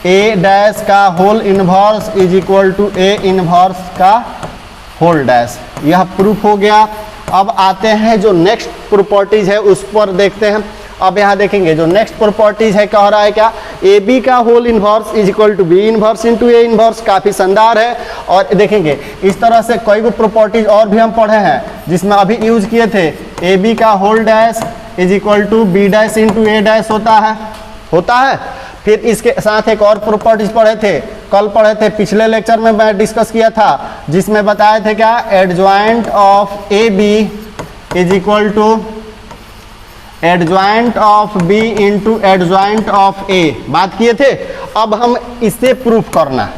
a डैश का whole inverse is equal to a inverse का होल डैश, यह प्रूफ हो गया। अब आते हैं जो नेक्स्ट प्रॉपर्टीज है उस पर देखते हैं। अब यहाँ देखेंगे जो नेक्स्ट प्रॉपर्टीज है, कह रहा है क्या, ए बी का whole inverse is equal to B inverse into A inverse, काफ़ी शानदार है। और देखेंगे इस तरह से कई गो प्रॉपर्टीज और भी हम पढ़े हैं जिसमें अभी यूज किए थे, ए बी का whole dash is equal to B dash into A dash होता है। फिर इसके साथ एक और प्रॉपर्टीज पढ़े थे, कल पढ़े थे, पिछले लेक्चर में मैं डिस्कस किया था, जिसमें बताए थे क्या, adjoint of A B is equal to adjoint of B into adjoint of A, बात किए थे। अब हम इसे प्रूफ करना,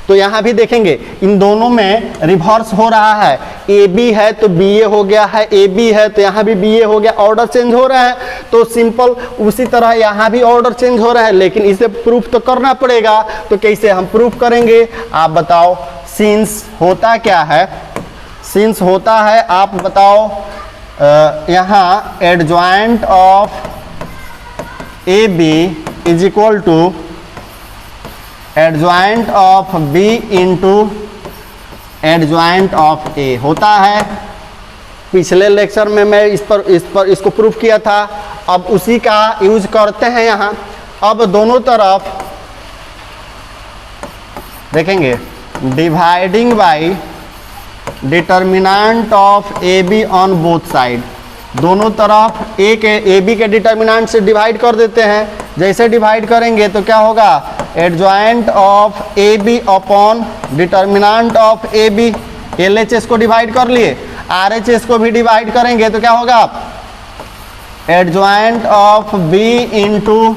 तो यहाँ भी देखेंगे इन दोनों में रिवर्स हो रहा है, ए बी है तो बी ए हो गया है, ए बी है तो यहाँ भी बी ए हो गया, ऑर्डर चेंज हो रहा है। तो सिंपल उसी तरह यहाँ भी ऑर्डर चेंज हो रहा है, लेकिन इसे प्रूफ तो करना पड़ेगा। तो कैसे हम प्रूफ करेंगे, आप बताओ। सिंस होता क्या है, सिंस होता है, आप बताओ, यहाँ adjoint of A B is equal to adjoint of B into adjoint of A होता है। पिछले लेक्चर में मैं इसको प्रूफ किया था, अब उसी का यूज करते हैं यहाँ। अब दोनों तरफ देखेंगे dividing by determinant of A B on both side, दोनों तरफ ए बी के डिटर्मिनेंट से डिवाइड कर देते हैं। जैसे डिवाइड करेंगे तो क्या होगा, adjoint of A B upon determinant of A B, L H S को डिवाइड कर लिए, आर एच एस को भी डिवाइड करेंगे तो क्या होगा, adjoint of B into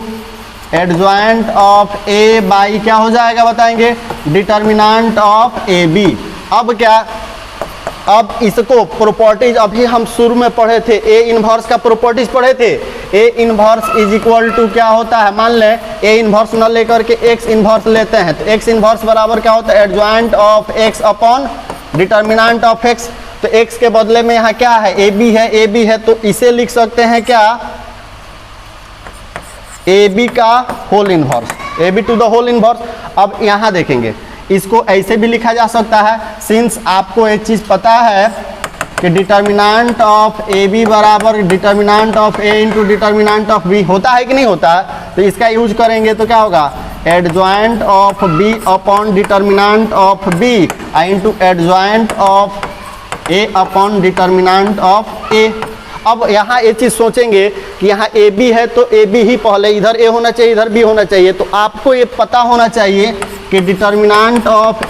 adjoint of A by क्या हो जाएगा बताएंगे, डिटर्मिनेंट ऑफ ए बी। अब क्या, अब इसको प्रॉपर्टीज अभी हम शुरू में पढ़े थे, ए इनवर्स का प्रॉपर्टीज पढ़े थे। A inverse is equal to क्या होता है, मान लें ए इनवर्स न लेकर के एक्स इनवर्स लेते हैं तो एक्स इनवर्स बराबर क्या होता है, adjoint of x upon determinant of x. तो एक्स के बदले में यहाँ क्या है, ए बी है तो इसे लिख सकते हैं क्या, ए बी का whole inverse, A B to the whole inverse. अब यहाँ देखेंगे इसको ऐसे भी लिखा जा सकता है, सिंस आपको एक चीज़ पता है कि डिटर्मिनेंट ऑफ ए बी बराबर determinant of A into determinant of B होता है कि नहीं होता है, तो इसका यूज करेंगे तो क्या होगा, adjoint of B upon determinant of B into adjoint of A upon determinant of A. अब यहाँ ये चीज़ सोचेंगे कि यहाँ ए बी है तो ए बी ही पहले, इधर ए होना चाहिए इधर बी होना चाहिए, तो आपको ये पता होना चाहिए कि determinant of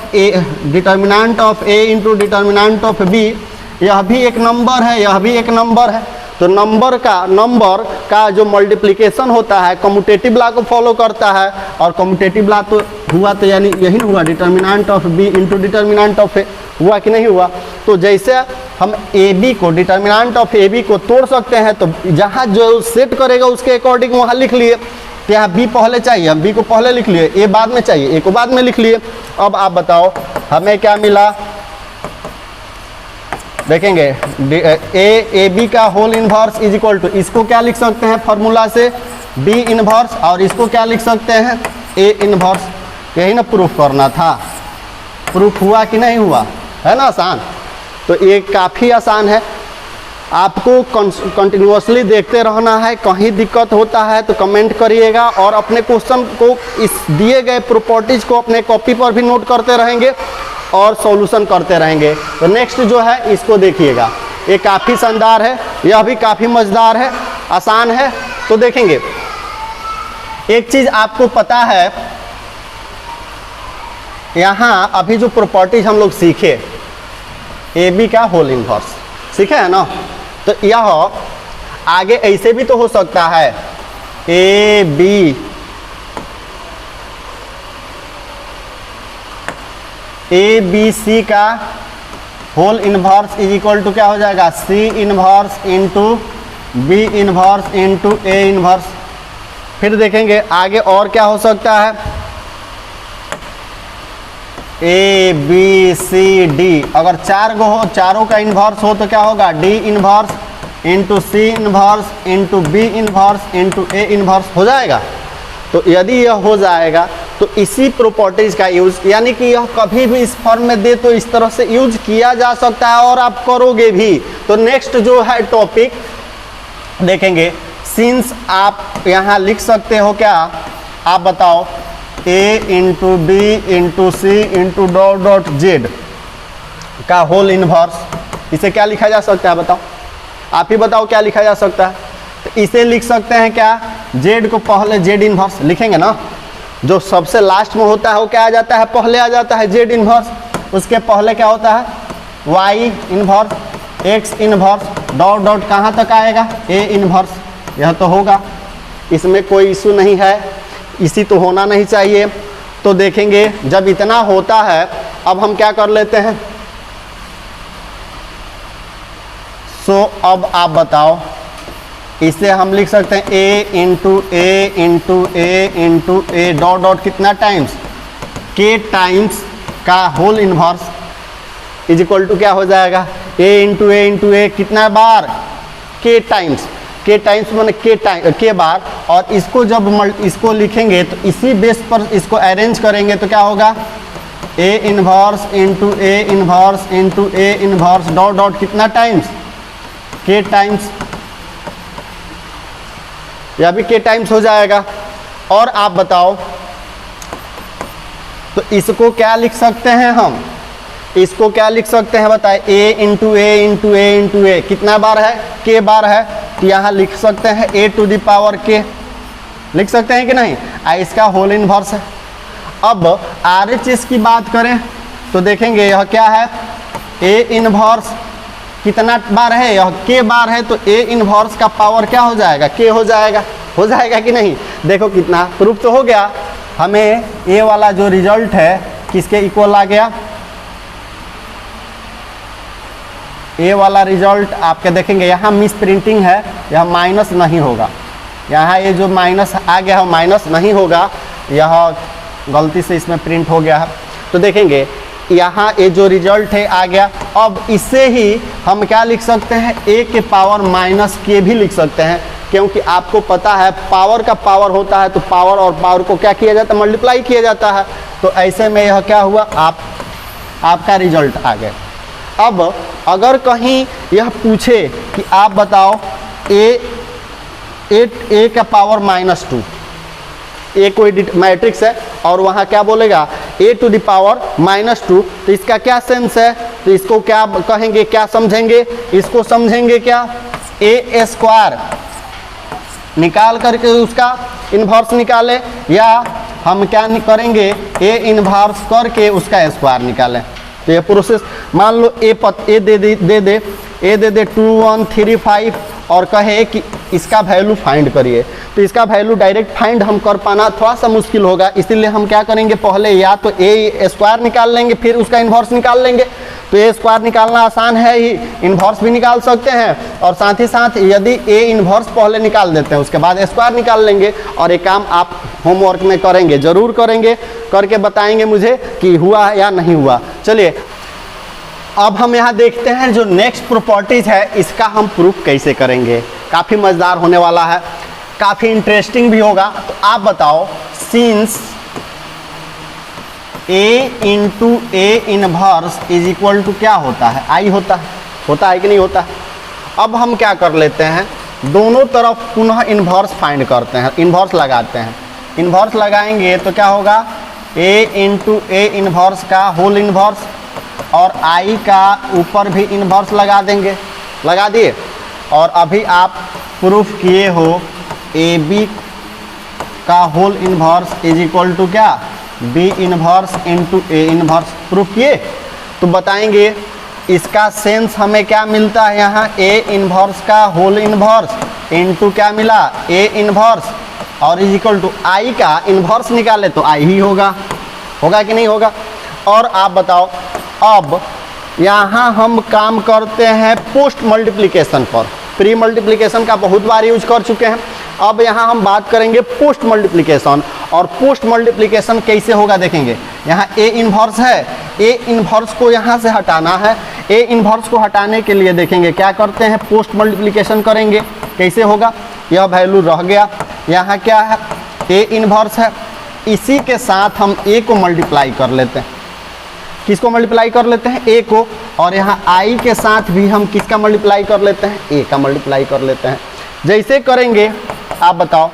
A into determinant of B, यह भी एक नंबर है, यह भी एक नंबर है। तो नंबर का जो मल्टीप्लिकेशन होता है कम्यूटेटिव लॉ को फॉलो करता है, और कम्यूटेटिव लॉ तो हुआ तो यानी यही हुआ, determinant of B into determinant of A हुआ कि नहीं हुआ। तो जैसे हम ए बी को डिटर्मिनेंट ऑफ ए बी को तोड़ सकते हैं, तो जहाँ जो सेट करेगा उसके अकॉर्डिंग वहाँ लिख लिए। तो यहाँ बी पहले चाहिए, हम बी को पहले लिख लिए, ए बाद में चाहिए, ए को बाद में लिख लिए। अब आप बताओ हमें क्या मिला, देखेंगे ए बी का whole inverse is equal to, इसको क्या लिख सकते हैं फॉर्मूला से, बी इनवर्स, और इसको क्या लिख सकते हैं, ए इनवर्स। यही ना प्रूफ करना था, प्रूफ हुआ कि नहीं हुआ, है ना आसान। तो ये काफ़ी आसान है, आपको कंटिन्यूअसली देखते रहना है। कहीं दिक्कत होता है तो कमेंट करिएगा, और अपने क्वेश्चन को इस दिए गए प्रॉपर्टीज को अपने कॉपी पर भी नोट करते रहेंगे और सॉल्यूशन करते रहेंगे। तो नेक्स्ट जो है इसको देखिएगा, ये काफ़ी शानदार है, यह भी काफ़ी मज़ेदार है, आसान है। तो देखेंगे एक चीज़ आपको पता है, यहाँ अभी जो प्रॉपर्टीज हम लोग सीखे, ए बी का होल इनवर्स सीखे है ना, तो यह आगे ऐसे भी तो हो सकता है, ए बी सी का whole inverse is equal to क्या हो जाएगा, C inverse into B inverse into A inverse. फिर देखेंगे आगे और क्या हो सकता है, ए बी सी डी, अगर चार गो हो, चारों का इन्वर्स हो तो क्या होगा, D inverse into C inverse into B inverse into A inverse हो जाएगा। तो यदि यह हो जाएगा तो इसी प्रॉपर्टीज का यूज, यानी कि यह कभी भी इस फॉर्म में दे तो इस तरह से यूज किया जा सकता है, और आप करोगे भी। तो नेक्स्ट जो है टॉपिक देखेंगे, सिंस आप यहाँ लिख सकते हो क्या, आप बताओ, ए इंटू बी इंटू सी इंटू डॉट डॉट जेड का होल इनवर्स, इसे क्या लिखा जा सकता है बताओ, आप ही बताओ क्या लिखा जा सकता है। तो इसे लिख सकते हैं क्या, जेड को पहले जेड इनवर्स लिखेंगे ना, जो सबसे लास्ट में होता है वो क्या आ जाता है, पहले आ जाता है जेड इनवर्स, उसके पहले क्या होता है, Y inverse, X inverse, dot dot कहाँ तक आएगा, ए इनवर्स। यह तो होगा, इसमें कोई इशू नहीं है, इसी तो होना नहीं चाहिए। तो देखेंगे जब इतना होता है, अब हम क्या कर लेते हैं, अब आप बताओ, इसे हम लिख सकते हैं A into A into A into A dot dot कितना टाइम्स, के टाइम्स का whole inverse is equal to क्या हो जाएगा, ए इंटू ए कितना बार, के टाइम्स। के टाइम्स मैंने के बार, और इसको जब इसको लिखेंगे तो इसी बेस पर इसको अरेंज करेंगे तो क्या होगा, ए inverse into A inverse into A inverse dot dot कितना टाइम्स, के टाइम्स, यह भी के टाइम्स हो जाएगा। और आप बताओ तो इसको क्या लिख सकते हैं हम, इसको क्या लिख सकते हैं बताए, ए into A into A into ए कितना बार है, के बार है, तो यहाँ लिख सकते हैं ए टू द पावर के, लिख सकते हैं कि नहीं, इसका होल इनवर्स है। अब RHS की बात करें तो देखेंगे यह क्या है, ए इनवर्स कितना बार है, यह के बार है, तो ए इनवर्स का पावर क्या हो जाएगा, के हो जाएगा कि नहीं। देखो कितना प्रूफ तो हो गया, हमें ए वाला जो रिजल्ट है किसके इक्वल आ गया, ए वाला रिजल्ट आपके देखेंगे यहाँ मिस प्रिंटिंग है, यह माइनस नहीं होगा, यहाँ ये जो माइनस आ गया है माइनस नहीं होगा, यह गलती से इसमें प्रिंट हो गया है। तो देखेंगे यहाँ ये जो रिजल्ट है आ गया। अब इससे ही हम क्या लिख सकते हैं, ए के पावर माइनस के भी लिख सकते हैं, क्योंकि आपको पता है पावर का पावर होता है तो पावर और पावर को क्या किया जाता है, मल्टीप्लाई किया जाता है। तो ऐसे में यह क्या हुआ, आपका रिजल्ट आ गया। अब अगर कहीं यह पूछे कि आप बताओ ए का पावर -2, ए कोई मैट्रिक्स है और वहाँ क्या बोलेगा ए टू द पावर -2, तो इसका क्या सेंस है, तो इसको क्या कहेंगे, क्या समझेंगे, इसको समझेंगे क्या, ए स्क्वायर निकाल करके उसका इन्वर्स निकाले, या हम क्या करेंगे ए इन्वर्स करके उसका स्क्वायर निकालें। तो ये प्रोसेस मान लो ए दे 2 1 3 5 और कहे कि इसका वैल्यू फाइंड करिए, तो इसका वैल्यू डायरेक्ट फाइंड हम कर पाना थोड़ा सा मुश्किल होगा, इसीलिए हम क्या करेंगे, पहले या तो ए स्क्वायर निकाल लेंगे फिर उसका इन्वर्स निकाल लेंगे। तो ए स्क्वायर निकालना आसान है ही, इन्वर्स भी निकाल सकते हैं, और साथ ही साथ यदि ए इन्वर्स पहले निकाल देते हैं उसके बाद स्क्वायर निकाल लेंगे। और ये काम आप होमवर्क में करेंगे, ज़रूर करेंगे, करके बताएंगे मुझे कि हुआ या नहीं हुआ। चलिए अब हम यहाँ देखते हैं जो नेक्स्ट प्रॉपर्टीज है इसका हम प्रूफ कैसे करेंगे। काफ़ी मज़ेदार होने वाला है, काफ़ी इंटरेस्टिंग भी होगा। तो आप बताओ, since A into A inverse is equal to क्या होता है, आई होता है कि नहीं होता है। अब हम क्या कर लेते हैं, दोनों तरफ पुनः इन्वर्स फाइंड करते हैं, इन्वर्स लगाते हैं। इन्वर्स लगाएंगे तो क्या होगा, ए इंटू ए इनवर्स का होल इन्वर्स, और आई का ऊपर भी इन्वर्स लगा देंगे, लगा दिए। और अभी आप प्रूफ किए हो ए बी का whole inverse is equal to क्या, B inverse into A inverse, proof किए। तो बताएंगे इसका सेंस हमें क्या मिलता है, यहाँ ए इन्वर्स का होल इन्वर्स इंटू क्या मिला, ए इन्वर्स, और इज इक्वल टू आई का इन्वर्स निकाले तो आई ही होगा कि नहीं होगा। और आप बताओ, अब यहाँ हम काम करते हैं पोस्ट मल्टीप्लिकेशन पर, प्री मल्टीप्लिकेशन का बहुत बार यूज कर चुके हैं। अब यहाँ हम बात करेंगे पोस्ट मल्टीप्लिकेशन, और पोस्ट मल्टीप्लिकेशन कैसे होगा देखेंगे। यहाँ ए इन्वर्स है, ए इन्वर्स को यहाँ से हटाना है, ए इन्वर्स को हटाने के लिए देखेंगे क्या करते हैं, पोस्ट मल्टीप्लिकेशन करेंगे। कैसे होगा, यह वैल्यू रह गया, यहाँ क्या है ए इन्वर्स है, इसी के साथ हम ए को मल्टीप्लाई कर लेते हैं। किसको मल्टीप्लाई कर लेते हैं, ए को, और यहाँ आई के साथ भी हम किसका मल्टीप्लाई कर लेते हैं, ए का मल्टीप्लाई कर लेते हैं। जैसे करेंगे आप बताओ,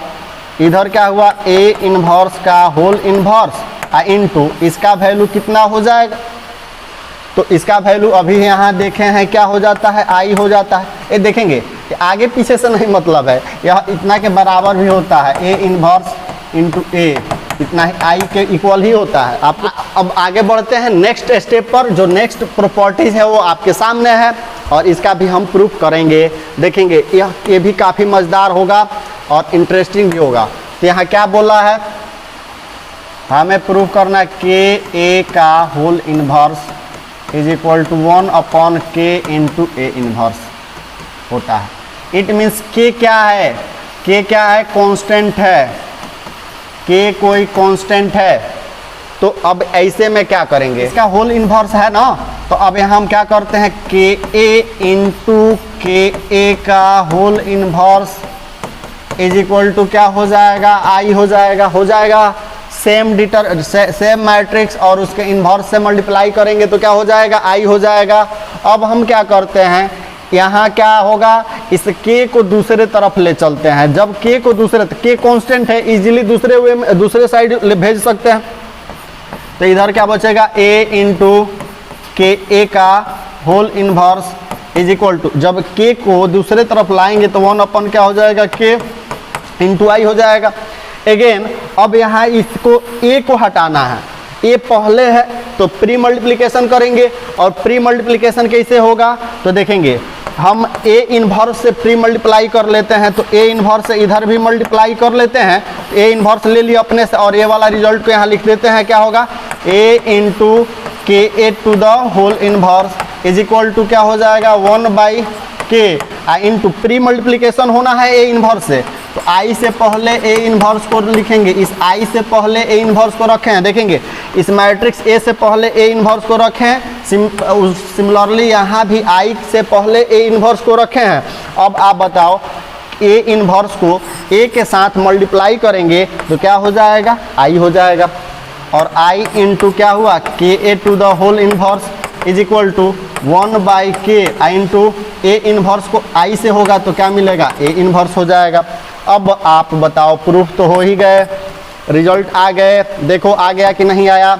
इधर क्या हुआ, ए इन्वर्स का होल इन्वर्स इनटू इसका वैल्यू कितना हो जाएगा, तो इसका वैल्यू अभी यहाँ देखे हैं क्या हो जाता है, आई हो जाता है। ये देखेंगे आगे पीछे से नहीं मतलब है, यह इतना के बराबर भी होता है, ए इन्वर्स इंटू ए इतना ही आई के इक्वल ही होता है। आप अब आगे बढ़ते हैं नेक्स्ट स्टेप पर, जो नेक्स्ट प्रॉपर्टीज है वो आपके सामने है और इसका भी हम प्रूफ करेंगे। देखेंगे ये भी काफ़ी मज़ेदार होगा और इंटरेस्टिंग भी होगा। तो यहाँ क्या बोला है, हमें प्रूफ करना के ए का whole inverse is equal to 1 K into A inverse होता है। इट मीन्स के क्या है, के क्या है, कांस्टेंट है, के कोई कांस्टेंट है। तो अब ऐसे में क्या करेंगे, इसका होल इन्वर्स है ना, तो अब यहाँ हम क्या करते हैं, के ए इंटू के ए का whole inverse is equal to क्या हो जाएगा, आई हो जाएगा। सेम मैट्रिक्स और उसके इन्वर्स से मल्टीप्लाई करेंगे तो क्या हो जाएगा, आई हो जाएगा। अब हम क्या करते हैं, यहाँ क्या होगा, इस k को दूसरे तरफ ले चलते हैं। जब k को k कांस्टेंट है, इजीली दूसरे साइड भेज सकते हैं। तो इधर क्या बचेगा, a इंटू के ए का whole inverse is equal to, जब k को दूसरे तरफ लाएंगे तो 1 क्या हो जाएगा, k इंटू आई हो जाएगा। अगेन अब यहाँ इसको a को हटाना है, a पहले है तो प्री मल्टीप्लिकेशन करेंगे। और प्री मल्टीप्लिकेशन कैसे होगा तो देखेंगे, हम a इन्वर्स से प्री मल्टीप्लाई कर लेते हैं, तो a इन्वर्स से इधर भी मल्टीप्लाई कर लेते हैं। a इन्वर्स ले लिया अपने से और ये वाला रिजल्ट को यहाँ लिख देते हैं, क्या होगा, a into K A to the whole inverse is equal to क्या हो जाएगा, 1/k इंटू प्री मल्टीप्लिकेशन होना है a इन्वर्स से, तो i से पहले a इन्वर्स को लिखेंगे। इस i से पहले a इन्वर्स को रखें हैं, देखेंगे इस मैट्रिक्स a से पहले a इन्वर्स को रखें। सिमिलरली यहाँ भी i से पहले a इन्वर्स को रखे हैं। अब आप बताओ a इन्वर्स को a के साथ मल्टीप्लाई करेंगे तो क्या हो जाएगा, i हो जाएगा। और i इंटू क्या हुआ, K A to the whole inverse is equal to 1/k into A inverse को i से होगा तो क्या मिलेगा, a इन्वर्स हो जाएगा। अब आप बताओ, प्रूफ तो हो ही गए, रिजल्ट आ गए, देखो आ गया कि नहीं आया।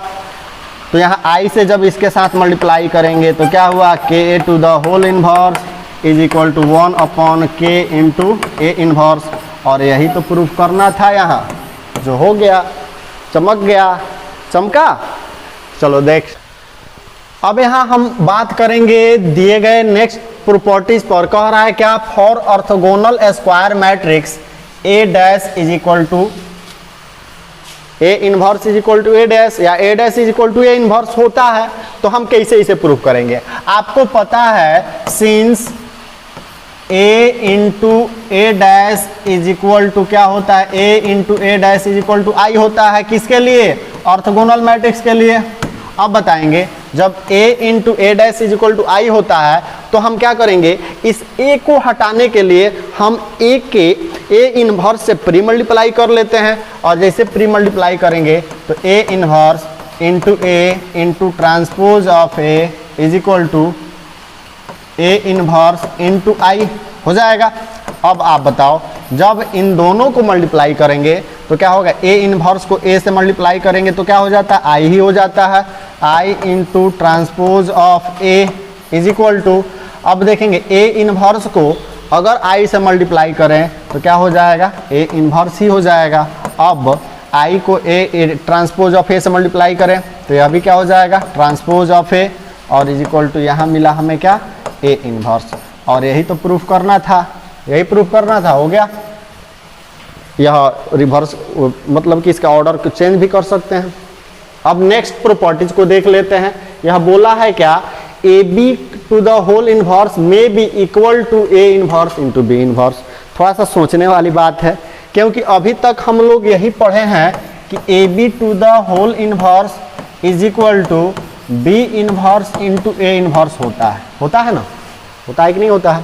तो यहाँ i से जब इसके साथ मल्टीप्लाई करेंगे तो क्या हुआ, K A to the whole inverse is equal to 1/k into A inverse. और यही तो प्रूफ करना था, यहाँ जो हो गया, चमक गया, चमका। चलो देख, अब यहाँ हम बात करेंगे दिए गए नेक्स्ट प्रॉपर्टीज पर। कह रहा है क्या, for orthogonal square matrix A dash is equal to A inverse is equal to A dash या A dash is equal to A inverse होता है, तो हम कैसे इसे प्रूफ करेंगे। आपको पता है, since A into A dash is equal to क्या होता है, A into A dash is equal to I होता है। किसके लिए, ऑर्थोगोनल मैट्रिक्स के लिए। अब बताएंगे, जब a into A dash is equal to I होता है तो हम क्या करेंगे, इस a को हटाने के लिए हम a के a इन्वर्स से प्री मल्टीप्लाई कर लेते हैं। और जैसे प्री मल्टीप्लाई करेंगे तो a inverse into A into transpose of a is equal to a inverse into I हो जाएगा। अब आप बताओ, जब इन दोनों को मल्टीप्लाई करेंगे तो क्या होगा, a इन्वर्स को a से मल्टीप्लाई करेंगे तो क्या हो जाता है, i ही हो जाता है। i into transpose of a is equal to, अब देखेंगे a इन्वर्स को अगर i से मल्टीप्लाई करें तो क्या हो जाएगा, a इन्वर्स ही हो जाएगा। अब i को a ट्रांसपोज ऑफ a से मल्टीप्लाई करें तो यह भी क्या हो जाएगा, ट्रांसपोज ऑफ a और इज इक्वल टू यहाँ मिला हमें क्या, a इन्वर्स। और यही तो प्रूफ करना था, यही प्रूफ करना था, हो गया। यह रिवर्स मतलब कि इसका ऑर्डर को चेंज भी कर सकते हैं। अब नेक्स्ट प्रॉपर्टीज को देख लेते हैं। यह बोला है क्या, A B to the whole inverse may be equal to A inverse into B inverse. थोड़ा सा सोचने वाली बात है, क्योंकि अभी तक हम लोग यही पढ़े हैं कि A B to the whole inverse is equal to B inverse into A inverse होता है ना, होता है कि नहीं होता है।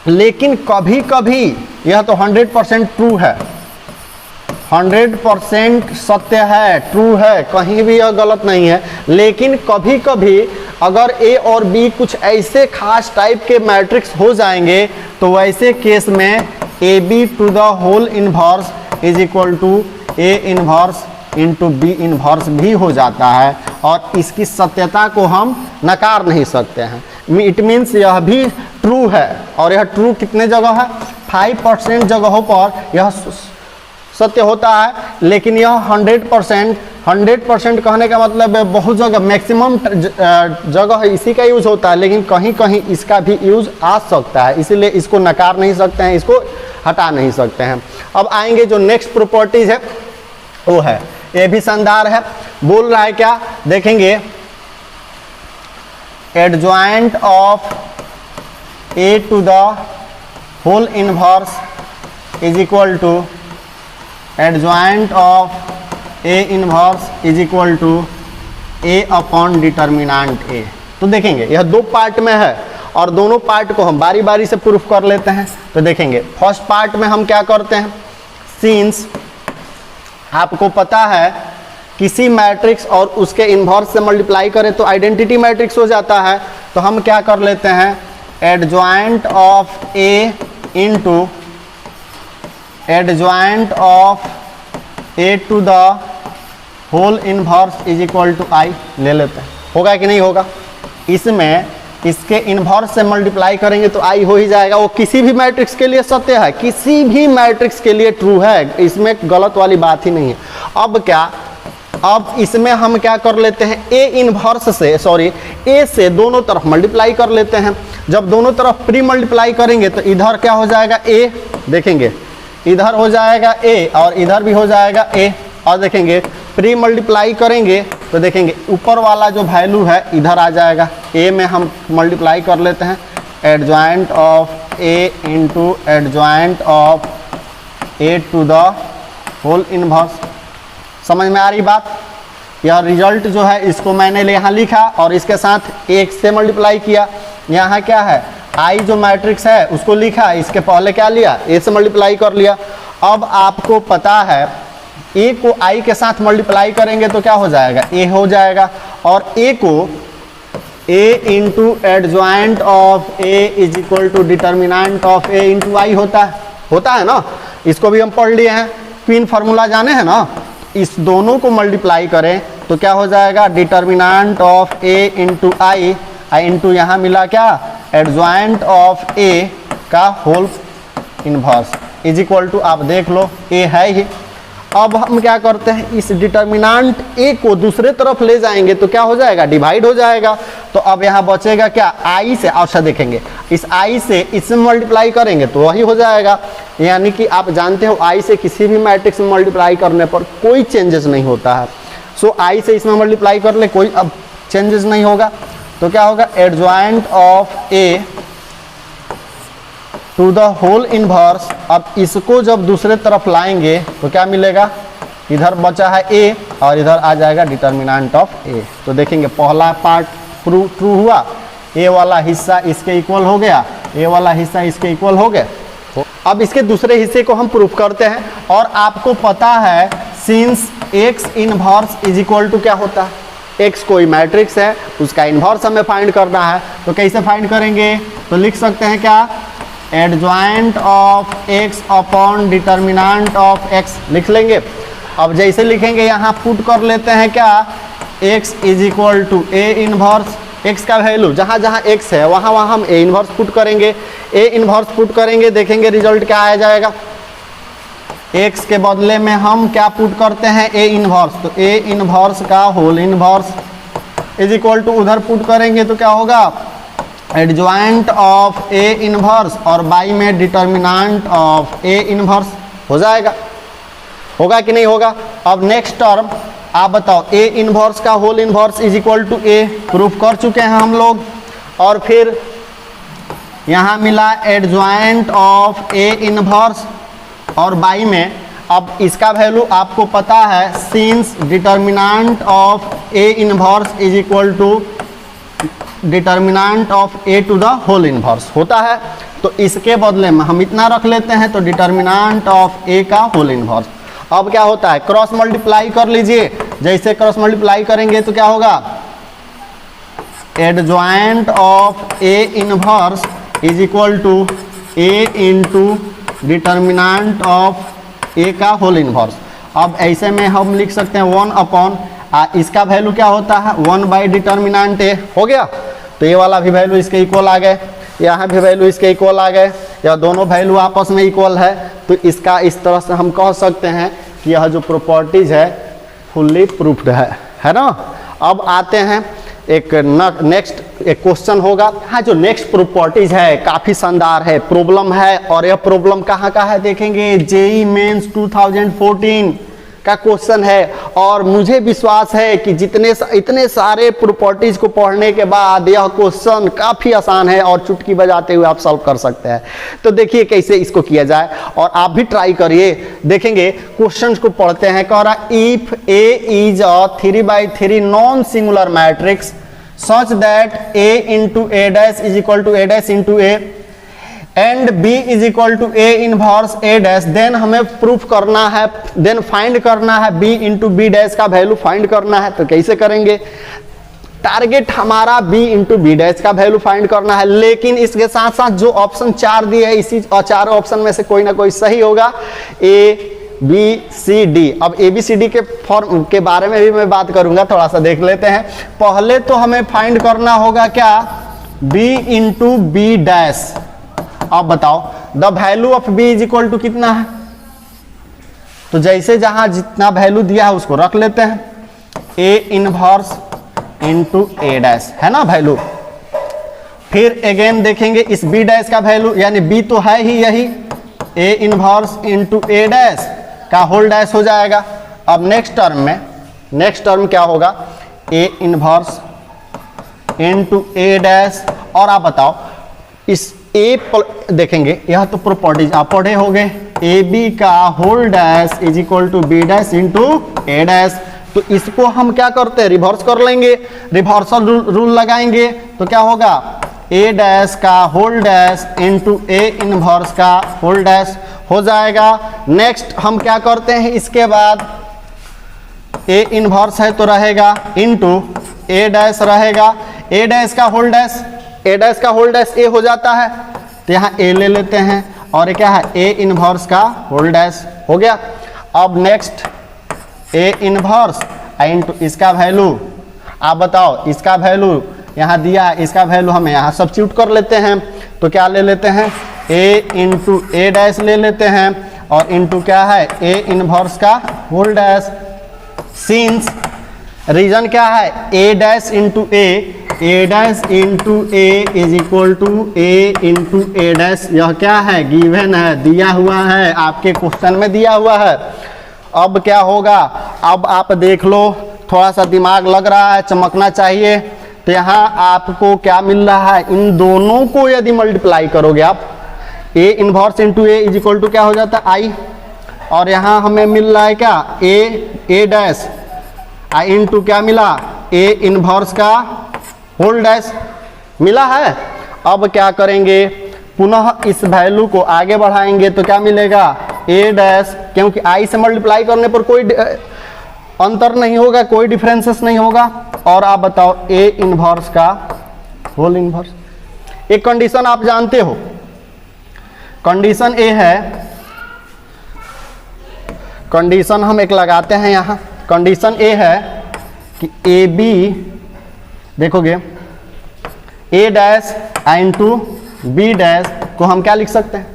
लेकिन कभी कभी यह तो 100% ट्रू है, 100% सत्य है, ट्रू है, कहीं भी यह गलत नहीं है। लेकिन कभी कभी अगर ए और बी कुछ ऐसे खास टाइप के मैट्रिक्स हो जाएंगे तो वैसे केस में A B to the whole inverse is equal to A inverse into B inverse भी हो जाता है, और इसकी सत्यता को हम नकार नहीं सकते हैं। इट मीन्स यह भी ट्रू है, और यह ट्रू कितने जगह है, 5% जगहों पर यह सत्य होता है। लेकिन यह 100% कहने का मतलब है बहुत जगह, मैक्सिमम जगह इसी का यूज होता है, लेकिन कहीं कहीं इसका भी यूज आ सकता है, इसीलिए इसको नकार नहीं सकते हैं, इसको हटा नहीं सकते हैं। अब आएंगे जो नेक्स्ट प्रॉपर्टीज है वो है, ये भी शानदार है। बोल रहा है क्या, देखेंगे, adjoint of A to the whole inverse is equal to adjoint of A inverse is equal to A upon determinant A. तो देखेंगे यह दो पार्ट में है और दोनों पार्ट को हम बारी बारी से प्रूफ कर लेते हैं। तो देखेंगे फर्स्ट पार्ट में हम क्या करते हैं, सिंस आपको पता है किसी मैट्रिक्स और उसके इन्वर्स से मल्टीप्लाई करें तो आइडेंटिटी मैट्रिक्स हो जाता है, तो हम क्या कर लेते हैं, adjoint of A into adjoint of A to the whole inverse is equal to I ले लेते हैं। होगा कि नहीं होगा, इसमें इसके इन्वर्स से मल्टीप्लाई करेंगे तो आई हो ही जाएगा। वो किसी भी मैट्रिक्स के लिए सत्य है, किसी भी मैट्रिक्स के लिए ट्रू है, इसमें गलत वाली बात ही नहीं है। अब क्या, अब इसमें हम क्या कर लेते हैं, ए इन्वर्स से ए से दोनों तरफ मल्टीप्लाई कर लेते हैं। जब दोनों तरफ प्री मल्टीप्लाई करेंगे तो इधर क्या हो जाएगा ए, देखेंगे इधर हो जाएगा ए और इधर भी हो जाएगा ए, और देखेंगे प्री मल्टीप्लाई करेंगे तो देखेंगे ऊपर वाला जो वैल्यू है इधर आ जाएगा, ए में हम मल्टीप्लाई कर लेते हैं, adjoint of A into adjoint of A to the whole inverse. समझ में आ रही बात, यह रिजल्ट जो है इसको मैंने यहाँ लिखा और इसके साथ एक से मल्टीप्लाई किया। यहाँ क्या है, आई जो मैट्रिक्स है उसको लिखा, इसके पहले क्या लिया, ए से मल्टीप्लाई कर लिया। अब आपको पता है ए को आई के साथ मल्टीप्लाई करेंगे तो क्या हो जाएगा, ए हो जाएगा, और ए को A into adjoint of A is equal to determinant of A into I होता है ना, इसको भी हम पढ़ लिए हैं, क्वीन फार्मूला जाने हैं ना। इस दोनों को मल्टीप्लाई करें तो क्या हो जाएगा, determinant of A into I into यहाँ मिला क्या, एडजॉइंट ऑफ ए का whole inverse is equal to, आप देख लो ए है ही। अब हम क्या करते हैं, इस डिटर्मिनेंट ए को दूसरे तरफ ले जाएंगे तो क्या हो जाएगा, डिवाइड हो जाएगा। तो अब यहाँ बचेगा क्या, आई से, अच्छा देखेंगे इस आई से इसमें मल्टीप्लाई करेंगे तो वही हो जाएगा। यानी कि आप जानते हो आई से किसी भी मैट्रिक्स में मल्टीप्लाई करने पर कोई चेंजेस नहीं होता है। सो आई से इसमें मल्टीप्लाई कर ले, कोई अब चेंजेस नहीं होगा। तो क्या होगा, adjoint of A to the whole inverse. अब इसको जब दूसरे तरफ लाएंगे तो क्या मिलेगा, इधर बचा है ए और इधर आ जाएगा डिटर्मिनेंट ऑफ ए। तो देखेंगे पहला पार्ट ट्रू हुआ, ए वाला हिस्सा इसके इक्वल हो गया, ए वाला हिस्सा इसके इक्वल हो गया। अब इसके दूसरे हिस्से को हम प्रूफ करते हैं। और आपको पता है since X inverse is equal to क्या होता है, एक्स कोई मैट्रिक्स है उसका इन्वर्स हमें फाइंड करना है। तो कैसे फाइंड करेंगे, तो लिख सकते हैं क्या, adjoint of x upon determinant of x लिख लेंगे। अब जैसे लिखेंगे यहाँ पुट कर लेते हैं क्या, X is equal to A inverse, X का वैल्यू जहाँ जहाँ एक्स है वहाँ वहाँ हम ए इनवर्स पुट करेंगे। ए इनवर्स पुट करेंगे, देखेंगे रिजल्ट क्या आ जाएगा, एक्स के बदले में हम क्या पुट करते हैं, ए इनवर्स, तो ए इनवर्स का whole inverse is equal to उधर पुट करेंगे तो क्या होगा, एडजॉइंट ऑफ ए इनवर्स और बाई में डिटर्मिनेंट ऑफ ए इनवर्स हो जाएगा। होगा कि नहीं होगा। अब नेक्स्ट टर्म आप बताओ, ए इनवर्स का whole inverse is equal to A, proof कर चुके हैं हम लोग। और फिर यहाँ मिला एडजॉइंट ऑफ ए इनवर्स और बाई में, अब इसका वैल्यू आपको पता है, since determinant of A inverse is equal to determinant of A to the whole inverse होता है। तो इसके बदले में हम इतना रख लेते हैं, तो डिटर्मिनेंट ऑफ ए का होल इनवर्स। अब क्या होता है, क्रॉस मल्टीप्लाई कर लीजिए, जैसे क्रॉस मल्टीप्लाई करेंगे तो क्या होगा, adjoint of A inverse is equal to A into determinant of A का होल इनवर्स। अब ऐसे में हम लिख सकते हैं 1 अपॉन, इसका वैल्यू क्या होता है, 1 बाई डिटर्मिनेंट ए हो गया। तो ये वाला भी वैल्यू इसके इक्वल आ गए, यहाँ भी वैल्यू इसके इक्वल आ गए, या दोनों वैल्यू आपस में इक्वल है। तो इसका इस तरह से हम कह सकते हैं कि यह जो प्रॉपर्टीज है फुल्ली प्रूफ्ड है ना। अब आते हैं एक नेक्स्ट एक क्वेश्चन होगा। हाँ, जो नेक्स्ट प्रॉपर्टीज है काफ़ी शानदार है, प्रॉब्लम है, और यह प्रॉब्लम कहाँ का है देखेंगे, जेईई मेंस 2014 का क्वेश्चन है। और मुझे विश्वास है कि इतने सारे प्रॉपर्टीज को पढ़ने के बाद यह क्वेश्चन काफ़ी आसान है और चुटकी बजाते हुए आप सॉल्व कर सकते हैं। तो देखिए कैसे इसको किया जाए, और आप भी ट्राई करिए। देखेंगे क्वेश्चन को पढ़ते हैं, कह रहा if A is a 3/3 non singular matrix such that A into A dash is equal to A dash into A and B is equal to A inverse A dash, then हमें proof करना है, then find करना है B into B dash का value find करना है। तो कैसे करेंगे? टारगेट हमारा बी इंटू बी डैश का वैल्यू फाइंड करना है, लेकिन इसके साथ साथ जो ऑप्शन 4 दिए है, इसी चारों ऑप्शन में से कोई ना कोई सही होगा, ए बी सी डी। अब ए बी सी डी के फॉर्म के बारे में भी मैं बात करूंगा, थोड़ा सा देख लेते हैं। पहले तो हमें फाइंड करना होगा क्या? B into B dash. अब बताओ the value of B is equal to कितना है? तो जैसे जहां जितना वैल्यू दिया है उसको रख लेते हैं, A inverse into A dash है ना वैल्यू। फिर अगेन देखेंगे इस बी डैश का वैल्यू, यानी बी तो है ही यही, ए इनवर्स इंटू ए डैश का होल डैश हो जाएगा। अब नेक्स्ट टर्म क्या होगा? ए इनवर्स इंटू ए डैश। और आप बताओ इस ए देखेंगे, यह तो प्रॉपर्टीज आप पढ़े हो गए, ए बी का whole dash is equal to B dash into A dash. तो इसको हम क्या करते हैं? रिवर्स कर लेंगे, रिवर्सल रूल लगाएंगे। तो क्या होगा? ए डैश का whole dash into A inverse का होल डैश हो जाएगा। नेक्स्ट हम क्या करते हैं? इसके बाद ए इनवर्स है तो रहेगा इंटू ए डैश रहेगा, ए डैश का होल डैश, ए डैश का होल डैश ए हो जाता है, तो यहाँ ए ले लेते हैं और क्या है? ए इनवर्स का होल डैश हो गया। अब नेक्स्ट ए इनवर्स इंटू इसका वैल्यू, आप बताओ इसका वैल्यू यहाँ दिया है, इसका वैल्यू हमें यहाँ सब्स्टिट्यूट कर लेते हैं। तो क्या ले लेते हैं? ए इंटू ए डैश ले लेते हैं और इंटू क्या है? ए इनवर्स का होल डैश। सिंस रीजन क्या है? A dash into A dash into A is equal to A into A dash. यह क्या है? गिवन है, दिया हुआ है, आपके क्वेश्चन में दिया हुआ है। अब क्या होगा? अब आप देख लो, थोड़ा सा दिमाग लग रहा है, चमकना चाहिए। तो यहाँ आपको क्या मिल रहा है? इन दोनों को यदि मल्टीप्लाई करोगे आप, A inverse into A is equal to क्या हो जाता है? आई। और यहाँ हमें मिल रहा है क्या? ए डैश आई इंटू क्या मिला? ए इनवर्स का होल डैश मिला है। अब क्या करेंगे? पुनः इस वैल्यू को आगे बढ़ाएंगे तो क्या मिलेगा? ए डैश, क्योंकि आई से मल्टीप्लाई करने पर कोई अंतर नहीं होगा, कोई डिफरेंसेस नहीं होगा। और आप बताओ ए इनवर्स का होल इनवर्स। एक कंडीशन आप जानते हो, कंडीशन ए है, कंडीशन हम एक लगाते हैं यहाँ। कंडीशन ए है कि ए बी, देखोगे ए डैश इंटू बी डैश को हम क्या लिख सकते हैं?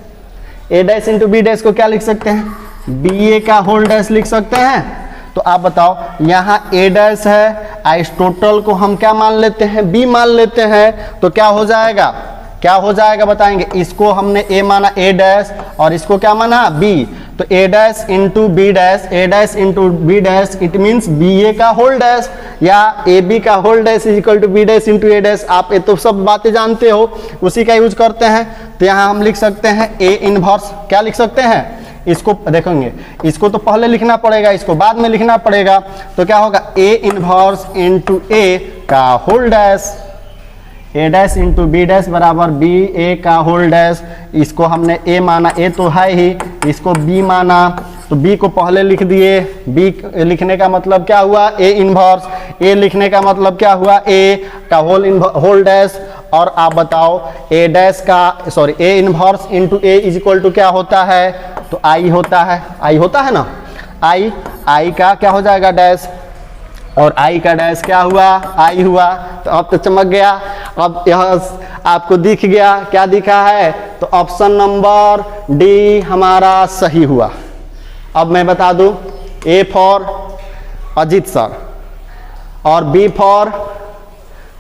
ए डैश इंटू बी डैश को क्या लिख सकते हैं? बी ए का होल डैश लिख सकते हैं। तो आप बताओ यहाँ ए डैश है, इस टोटल को हम क्या मान लेते हैं? बी मान लेते हैं। तो क्या हो जाएगा? क्या हो जाएगा बताएंगे? इसको हमने ए माना ए डैश और इसको क्या माना? बी। तो A dash into B dash, A dash into B dash, it means B A का होल डैश, या ए बी का whole dash is equal to B dash into A dash. आप ये तो सब बातें जानते हो, उसी का यूज करते हैं। तो यहाँ हम लिख सकते हैं ए इनवर्स, क्या लिख सकते हैं? इसको देखेंगे, इसको तो पहले लिखना पड़ेगा, इसको बाद में लिखना पड़ेगा। तो क्या होगा? ए इनवर्स इंटू ए का whole dash, A dash into B dash बराबर बी ए का होल डैश। इसको हमने ए माना, ए तो है ही, इसको बी माना, तो बी को पहले लिख दिए। बी लिखने का मतलब क्या हुआ? ए इनवर्स। ए लिखने का मतलब क्या हुआ? ए का होल डैश। और आप बताओ ए डैश का sorry A inverse into A is equal to क्या होता है? तो आई होता है, आई होता है ना, आई का क्या हो जाएगा? डैश, और आई का डैश क्या हुआ? आई हुआ। तो अब तो चमक गया, अब यह आपको दिख गया, क्या दिखा है? तो ऑप्शन नंबर डी हमारा सही हुआ। अब मैं बता दूं, ए फॉर अजीत सर और बी फॉर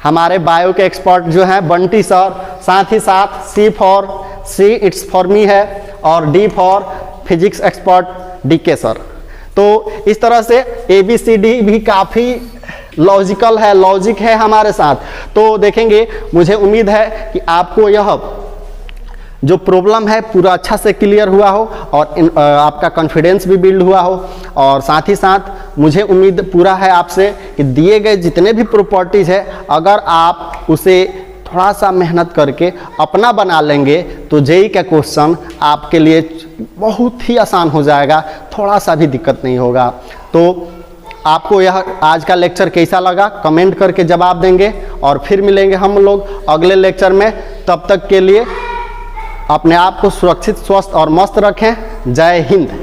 हमारे बायो के एक्सपर्ट जो हैं बंटी सर, साथ ही साथ सी इट्स फॉर मी है, और D for physics expert DK sir. तो इस तरह से ए बी सी डी भी काफ़ी लॉजिकल है, लॉजिक है हमारे साथ। तो देखेंगे, मुझे उम्मीद है कि आपको यह जो प्रॉब्लम है पूरा अच्छा से क्लियर हुआ हो और आपका कॉन्फिडेंस भी बिल्ड हुआ हो। और साथ ही साथ मुझे उम्मीद पूरा है आपसे कि दिए गए जितने भी प्रॉपर्टीज़ है अगर आप उसे थोड़ा सा मेहनत करके अपना बना लेंगे तो जेईई का क्वेश्चन आपके लिए बहुत ही आसान हो जाएगा, थोड़ा सा भी दिक्कत नहीं होगा। तो आपको यह आज का लेक्चर कैसा लगा कमेंट करके जवाब देंगे और फिर मिलेंगे हम लोग अगले लेक्चर में। तब तक के लिए अपने आप को सुरक्षित, स्वस्थ और मस्त रखें। जय हिंद।